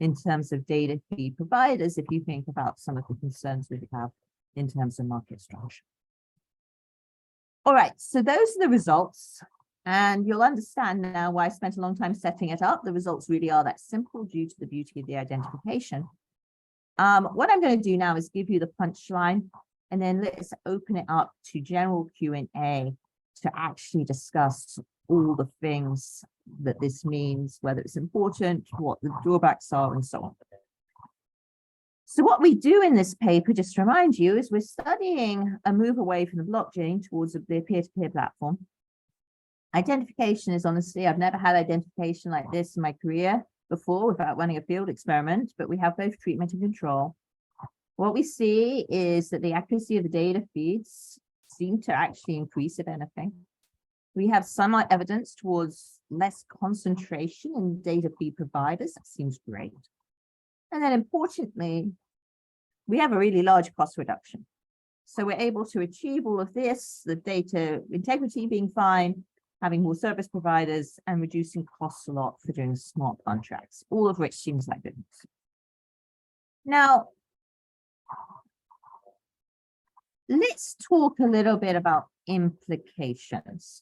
in terms of data feed providers, if you think about some of the concerns we have in terms of market structure. All right, so those are the results. And you'll understand now why I spent a long time setting it up. The results really are that simple due to the beauty of the identification. What I'm going to do now is give you the punchline, and then let's open it up to general Q&A to actually discuss all the things that this means, whether it's important, what the drawbacks are, and so on. So what we do in this paper, just to remind you, is we're studying a move away from the blockchain towards the peer-to-peer platform. Identification is honestly, I've never had identification like this in my career before without running a field experiment, but we have both treatment and control. What we see is that the accuracy of the data feeds seem to actually increase, if anything. We have some evidence towards less concentration in data feed providers. That seems great. And then importantly, we have a really large cost reduction. So we're able to achieve all of this, the data integrity being fine, having more service providers, and reducing costs a lot for doing smart contracts, all of which seems like good news. Now, let's talk a little bit about implications.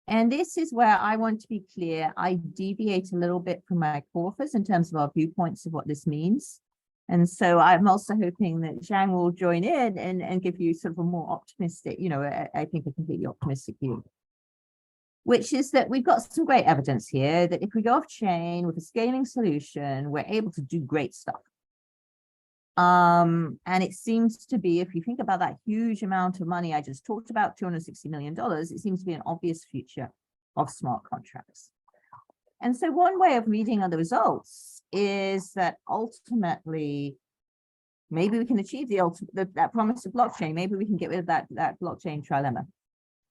And this is where I want to be clear. I deviate a little bit from my co-authors in terms of our viewpoints of what this means. And so I'm also hoping that Zhang will join in and give you sort of a more optimistic, I think a completely optimistic view, which is that we've got some great evidence here that if we go off chain with a scaling solution, we're able to do great stuff. And it seems to be, if you think about that huge amount of money I just talked about, $260 million, it seems to be an obvious future of smart contracts. And so one way of reading the results is that ultimately, maybe we can achieve that promise of blockchain. Maybe we can get rid of that blockchain trilemma.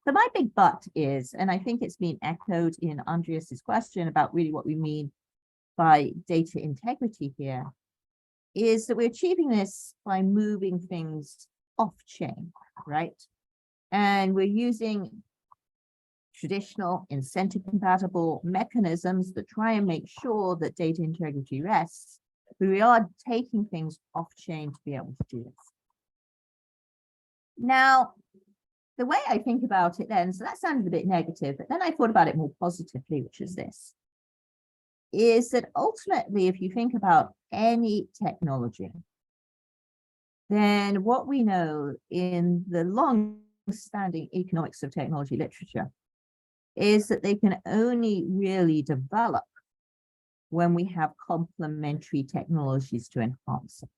But my big but is, and I think it's been echoed in Andreas's question about really what we mean by data integrity here, is that we're achieving this by moving things off chain, right? And we're using traditional incentive compatible mechanisms that try and make sure that data integrity rests, but we are taking things off chain to be able to do this. Now, the way I think about it then, so that sounded a bit negative, but then I thought about it more positively, which is this, is that ultimately, if you think about any technology, then what we know in the long-standing economics of technology literature is that they can only really develop when we have complementary technologies to enhance it.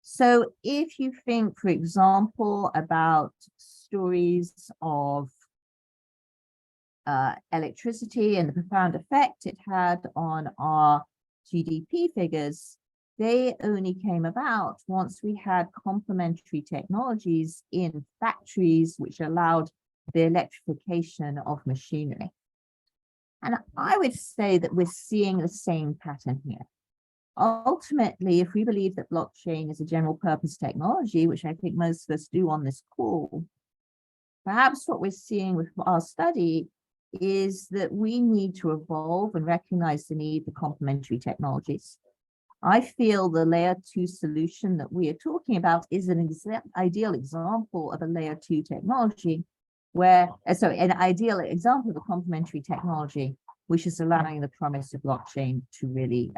So if you think, for example, about stories of electricity and the profound effect it had on our GDP figures, they only came about once we had complementary technologies in factories which allowed the electrification of machinery. And I would say that we're seeing the same pattern here. Ultimately, if we believe that blockchain is a general purpose technology, which I think most of us do on this call, perhaps what we're seeing with our study is that we need to evolve and recognize the need for complementary technologies. I feel the layer 2 solution that we are talking about is an ideal example of a layer 2 technology where, an ideal example of a complementary technology, which is allowing the promise of blockchain to really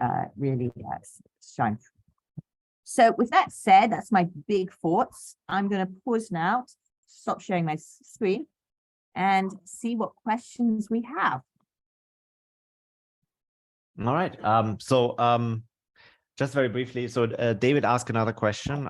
shine through. So with that said, that's my big thoughts. I'm going to pause now, stop sharing my screen, and see what questions we have. All right. Just very briefly, so David asked another question,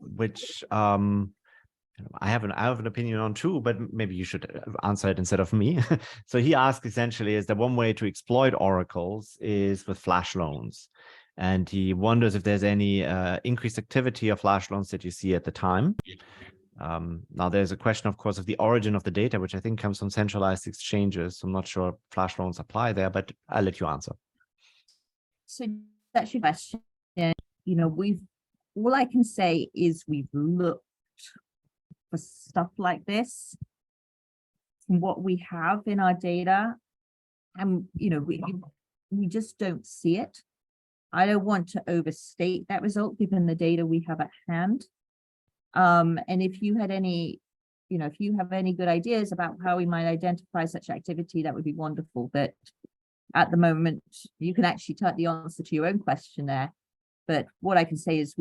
which I have an opinion on too, but maybe you should answer it instead of me. So he asked essentially, is that one way to exploit oracles is with flash loans? And he wonders if there's any increased activity of flash loans that you see at the time. Now, there's a question, of course, of the origin of the data, which I think comes from centralized exchanges. So I'm not sure flash loans apply there, but I'll let you answer. So that's your question. You know, all I can say is we've looked for stuff like this from what we have in our data, and you know, we just don't see it. I don't want to overstate that result given the data we have at hand. And if you had any, you know, if you have any good ideas about how we might identify such activity, that would be wonderful. But at the moment, you can actually type the answer to your own question there. But what I can say is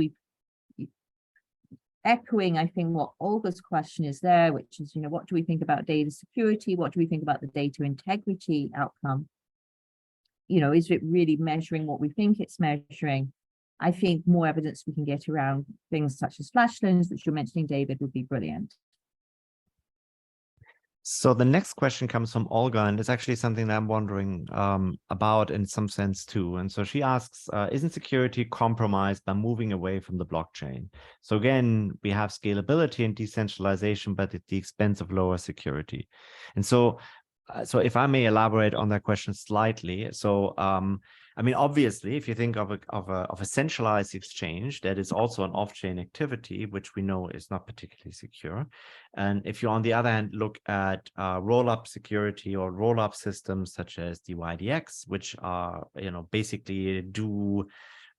echoing, I think, what Olga's question is there, which is, you know, what do we think about data security? What do we think about the data integrity outcome? You know, is it really measuring what we think it's measuring? I think more evidence we can get around things such as flash loans, which you're mentioning, David, would be brilliant. So the next question comes from Olga, and it's actually something that I'm wondering about in some sense too. And so she asks, isn't security compromised by moving away from the blockchain? So again, we have scalability and decentralization, but at the expense of lower security. And so if I may elaborate on that question slightly. So, I mean, obviously, if you think of a centralized exchange, that is also an off-chain activity, which we know is not particularly secure. And if you, on the other hand, look at roll-up security or roll-up systems such as the YDX, which are, you know, basically do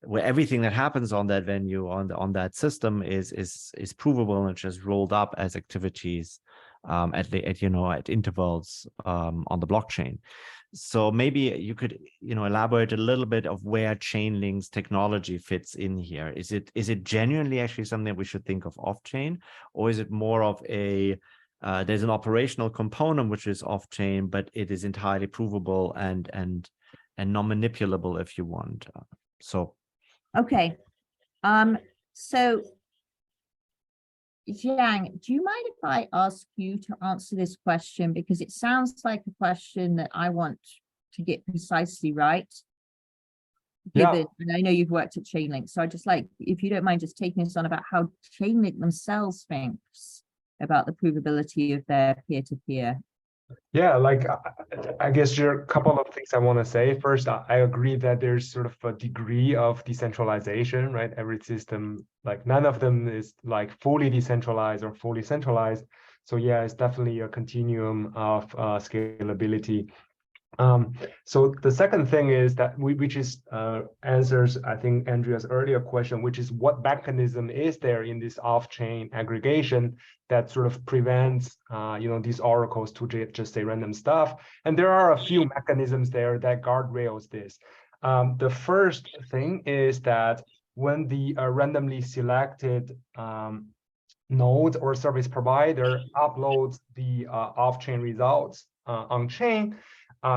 where everything that happens on that venue on that system is provable and just rolled up as activities at intervals on the blockchain. So maybe you could, you know, elaborate a little bit of where Chainlink's technology fits in here. Is it genuinely actually something that we should think of off-chain, or is it more of a there's an operational component which is off-chain, but it is entirely provable and non-manipulable if you want. So okay, so Jiang, do you mind if I ask you to answer this question? Because it sounds like a question that I want to get precisely right. Given, and I know you've worked at Chainlink, so I just like, if you don't mind just taking us on about how Chainlink themselves thinks about the provability of their peer-to-peer. Yeah, like I guess there are a couple of things I want to say. First, I agree that there's sort of a degree of decentralization, right? Every system, like none of them is like fully decentralized or fully centralized. So yeah, it's definitely a continuum of scalability. So the second thing is that which is answers, I think, Andrea's earlier question, which is what mechanism is there in this off-chain aggregation that sort of prevents these oracles to just say random stuff. And there are a few mechanisms there that guardrails this. The first thing is that when the randomly selected node or service provider uploads the off-chain results on-chain,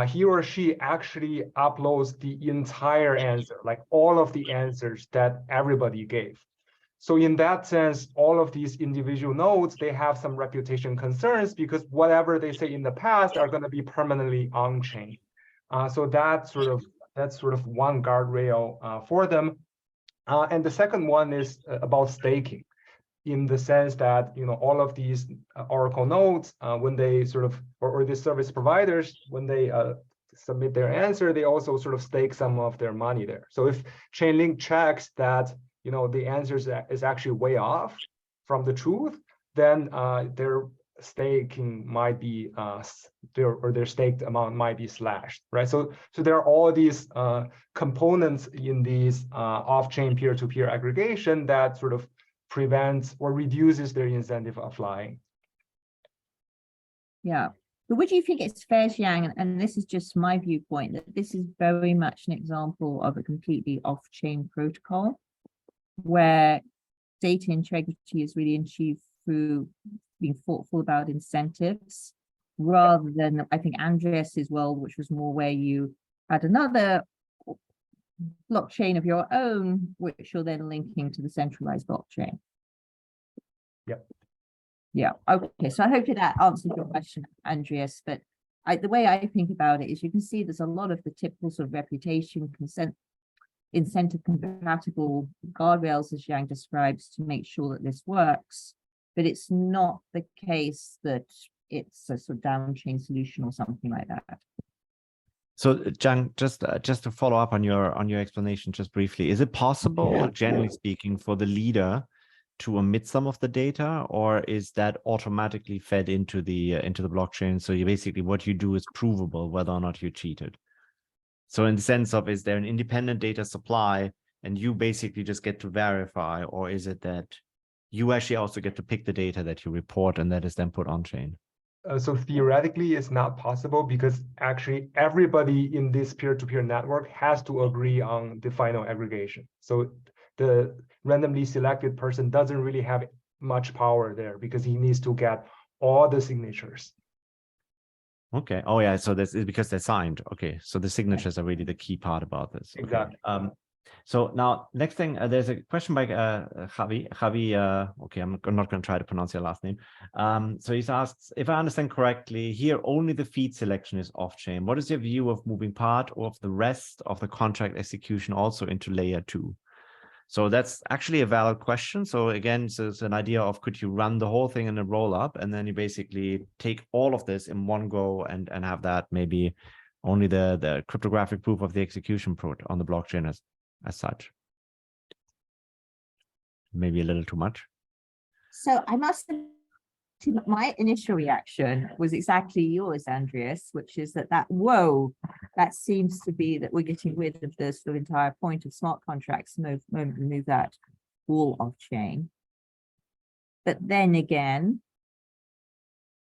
he or she actually uploads the entire answer, like all of the answers that everybody gave. So in that sense, all of these individual nodes, they have some reputation concerns because whatever they say in the past are going to be permanently on-chain. So that's sort of one guardrail for them. And the second one is about staking, in the sense that, you know, all of these Oracle nodes, when they sort of, or the service providers, when they submit their answer, they also sort of stake some of their money there. So if Chainlink checks that, you know, the answer is actually way off from the truth, then their staking might be their staked amount might be slashed, right? So there are all these components in these off-chain peer-to-peer aggregation that sort of prevents or reduces their incentive of lying. Yeah, but would you think it's fair, Jiang, and this is just my viewpoint, that this is very much an example of a completely off-chain protocol where data integrity is really achieved through being thoughtful about incentives, rather than, I think, Andreas's world, which was more where you had another blockchain of your own, which you're then linking to the centralized blockchain. Yep. Yeah. Okay. So I hope that answers your question, Andreas. But the way I think about it is, you can see there's a lot of the typical sort of reputation, consent, incentive compatible guardrails, as Jiang describes, to make sure that this works. But it's not the case that it's a sort of down chain solution or something like that. So, Jiang, just to follow up on your explanation, just briefly, is it possible, generally speaking, for the leader to omit some of the data, or is that automatically fed into the blockchain? So you basically, what you do is provable whether or not you cheated. So in the sense of, is there an independent data supply and you basically just get to verify, or is it that you actually also get to pick the data that you report and that is then put on chain? So theoretically, it's not possible because actually everybody in this peer-to-peer network has to agree on the final aggregation. So the randomly selected person doesn't really have much power there because he needs to get all the signatures. Okay. Oh yeah. So this is because they're signed. Okay. So the signatures are really the key part about this. Okay. Exactly. So now next thing, there's a question by Javi. Okay, I'm not going to try to pronounce your last name. So he's asked, if I understand correctly, here only the feed selection is off chain. What is your view of moving part of the rest of the contract execution also into layer 2? So that's actually a valid question. So again, so it's an idea of, could you run the whole thing in a roll up and then you basically take all of this in one go and have that maybe only the cryptographic proof of the execution put on the blockchain as such? Maybe a little too much. So I must have, my initial reaction was exactly yours, Andreas, which is that whoa, that seems to be that we're getting rid of the sort of entire point of smart contracts the moment we move that all off chain. But then again,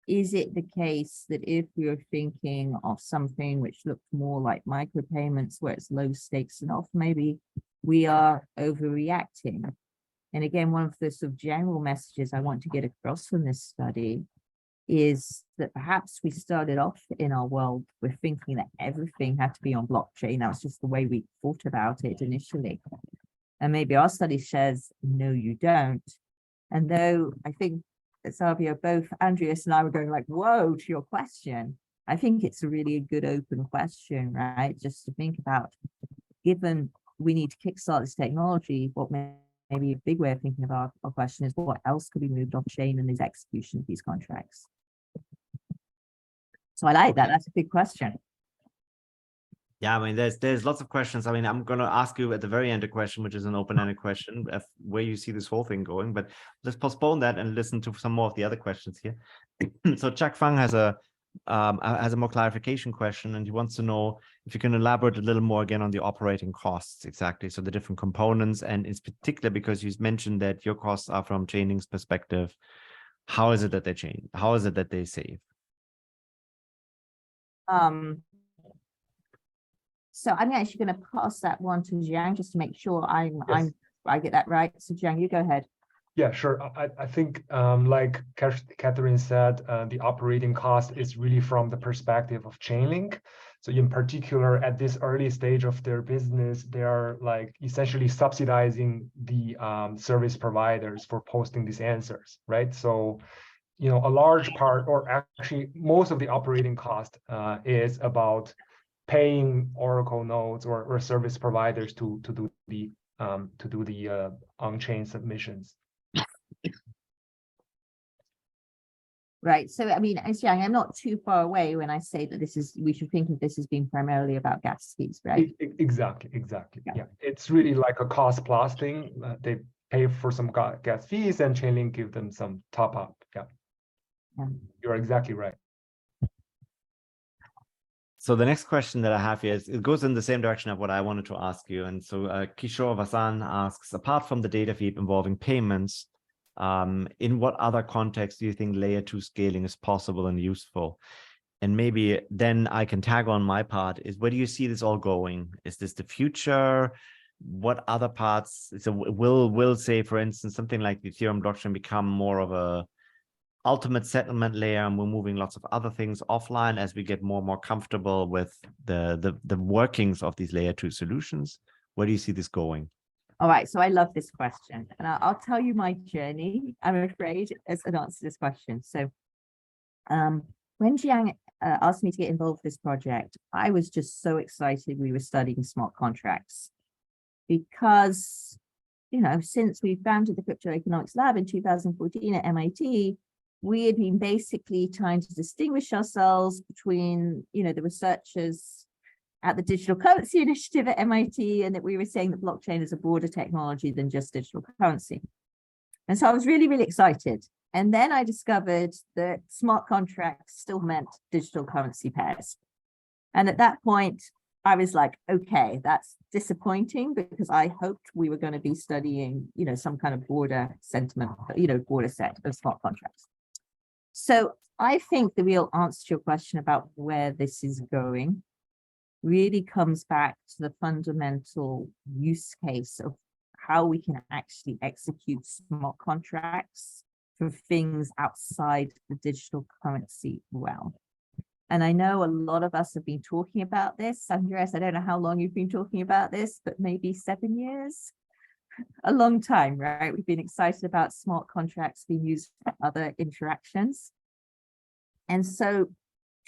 is it the case that if we are thinking of something which looked more like micropayments where it's low stakes enough, maybe we are overreacting? And again, one of the sort of general messages I want to get across from this study is that perhaps we started off in our world with thinking that everything had to be on blockchain. That was just the way we thought about it initially. And maybe our study says, no, you don't. And though I think that Savio, both Andreas and I were going like, whoa, to your question, I think it's a really good open question, right? Just to think about, given we need to kickstart this technology, what maybe a big way of thinking about our question is, what else could be moved off chain in these execution of these contracts? So I like that. That's a big question. Yeah, I mean, there's lots of questions. I mean, I'm going to ask you at the very end a question, which is an open-ended question, of where you see this whole thing going. But let's postpone that and listen to some more of the other questions here. So Chuck Fang has a more clarification question, and he wants to know if you can elaborate a little more again on the operating costs exactly. So the different components, and in particular, because you mentioned that your costs are from Chainlink's perspective, how is it that they change? How is it that they save? So I'm actually going to pass that one to Jiang just to make sure I get that right. So Jiang, you go ahead. Yeah, sure. I think like Catherine said, the operating cost is really from the perspective of Chainlink. So in particular, at this early stage of their business, they are like essentially subsidizing the service providers for posting these answers, right? So, you know, a large part, or actually most of the operating cost is about paying Oracle nodes or service providers to do the on-chain submissions. Right. So, I mean, as Jiang, I'm not too far away when I say that we should think of this as being primarily about gas fees, right? Exactly. Yeah. It's really like a cost plus thing. They pay for some gas fees and Chainlink give them some top up. Yeah. You're exactly right. So the next question that I have here is, it goes in the same direction of what I wanted to ask you. And so Kishore Vasan asks, apart from the data feed involving payments, in what other context do you think layer 2 scaling is possible and useful? And maybe then I can tag on my part is, where do you see this all going? Is this the future? What other parts? So will say, for instance, something like the Ethereum blockchain become more of a ultimate settlement layer, and we're moving lots of other things offline as we get more and more comfortable with the workings of these layer 2 solutions? Where do you see this going? All right, so I love this question, and I'll tell you my journey, I'm afraid, as an answer to this question. So when Jiang asked me to get involved with this project, I was just so excited we were studying smart contracts, because, you know, since we founded the Crypto Economics Lab in 2014 at MIT, we had been basically trying to distinguish ourselves between, you know, the researchers at the Digital Currency Initiative at MIT, and that we were saying that blockchain is a broader technology than just digital currency. And so I was really, really excited. And then I discovered that smart contracts still meant digital currency pairs. And at that point, I was like, okay, that's disappointing, because I hoped we were going to be studying, some kind of broader sentiment, broader set of smart contracts. So I think the real answer to your question about where this is going really comes back to the fundamental use case of how we can actually execute smart contracts for things outside the digital currency realm. And I know a lot of us have been talking about this. Andreas, I don't know how long you've been talking about this, but maybe 7 years, a long time, right? We've been excited about smart contracts being used for other interactions. And so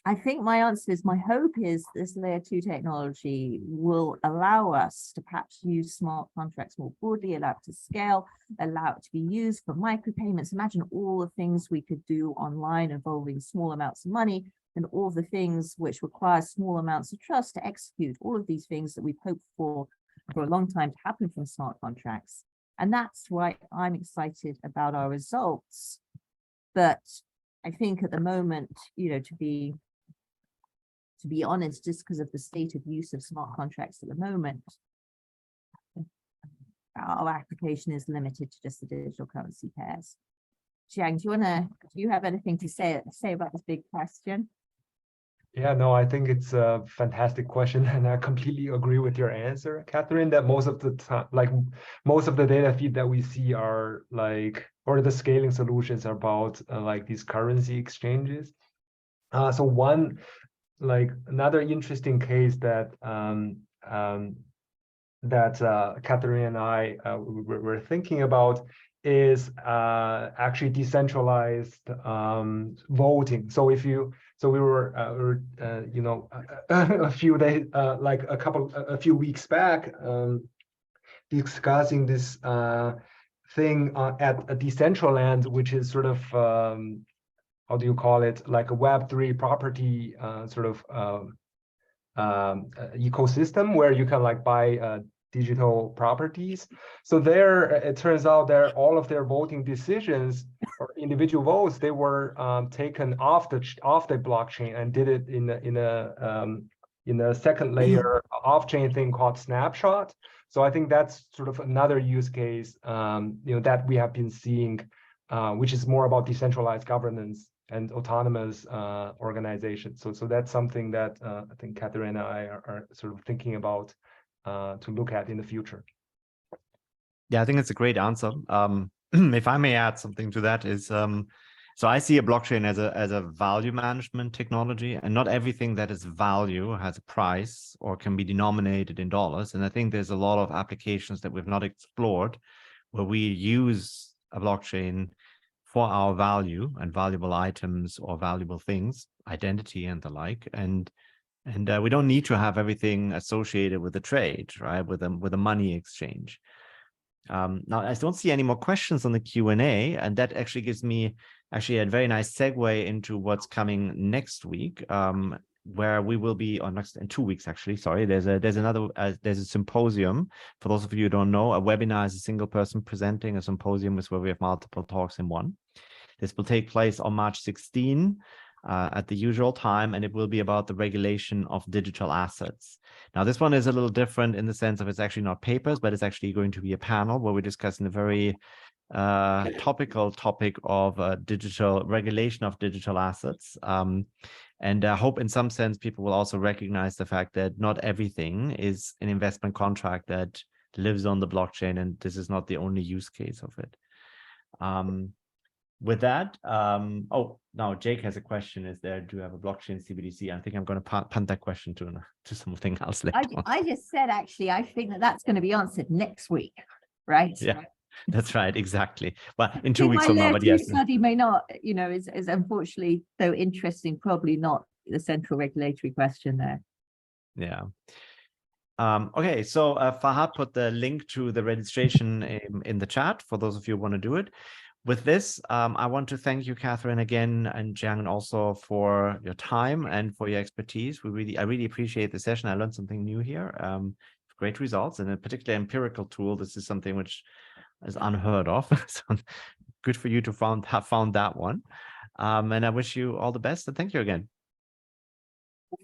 I think my answer is, my hope is this layer 2 technology will allow us to perhaps use smart contracts more broadly, allow it to scale, allow it to be used for micropayments. Imagine all the things we could do online involving small amounts of money, and all the things which require small amounts of trust to execute, all of these things that we've hoped for a long time to happen from smart contracts. And that's why I'm excited about our results. But I think at the moment, to be honest, just because of the state of use of smart contracts at the moment, our application is limited to just the digital currency pairs. Jiang, do you have anything to say about this big question? Yeah, no, I think it's a fantastic question, and I completely agree with your answer, Catherine, that most of the time, most of the data feed that we see are or the scaling solutions are about these currency exchanges. So another interesting case that Catherine and I were thinking about is actually decentralized voting. So we were a few days, a few weeks back, discussing this thing at a Decentraland, which is sort of how do you call it, like a Web3 property ecosystem where you can buy digital properties. So there, it turns out that all of their voting decisions or individual votes, they were taken off the blockchain and did it in a second layer off-chain thing called Snapshot. So I think that's sort of another use case that we have been seeing, which is more about decentralized governance and autonomous organization. So that's something that I think Catherine and I are sort of thinking about to look at in the future. Yeah, I think it's a great answer. If I may add something to that is, so I see a blockchain as a value management technology, and not everything that is value has a price or can be denominated in dollars. And I think there's a lot of applications that we've not explored where we use a blockchain for our value and valuable items or valuable things, identity and the like. And we don't need to have everything associated with the trade, right? With a money exchange. Now, I don't see any more questions on the Q&A, and that actually gives me a very nice segue into what's coming next week, where we will be on in 2 weeks, actually. Sorry, there's a symposium. For those of you who don't know, a webinar is a single person presenting. A symposium is where we have multiple talks in one. This will take place on March 16 at the usual time, and it will be about the regulation of digital assets. Now, this one is a little different in the sense of it's actually not papers, but it's actually going to be a panel where we're discussing a very topical topic of digital regulation of digital assets. And I hope in some sense people will also recognize the fact that not everything is an investment contract that lives on the blockchain, and this is not the only use case of it. With that, oh, now Jake has a question. Do you have a blockchain CBDC? I think I'm going to punt that question to something else later. I just said, actually, I think that's going to be answered next week, right? Yeah, that's right, exactly. Well, in 2 weeks from now, but yes. Study may not, is unfortunately, though interesting, probably not the central regulatory question there. Yeah. Okay, so Fahad put the link to the registration in the chat for those of you who want to do it. with this, I want to thank you, Catherine, again, and Jiang, also for your time and for your expertise. I really appreciate the session. I learned something new here. Great results, and a particular empirical tool. This is something which is unheard of. So good for you to have found that one. And I wish you all the best, and thank you again.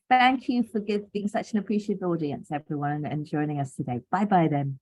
Thank you for being such an appreciative audience, everyone, and joining us today. Bye-bye then.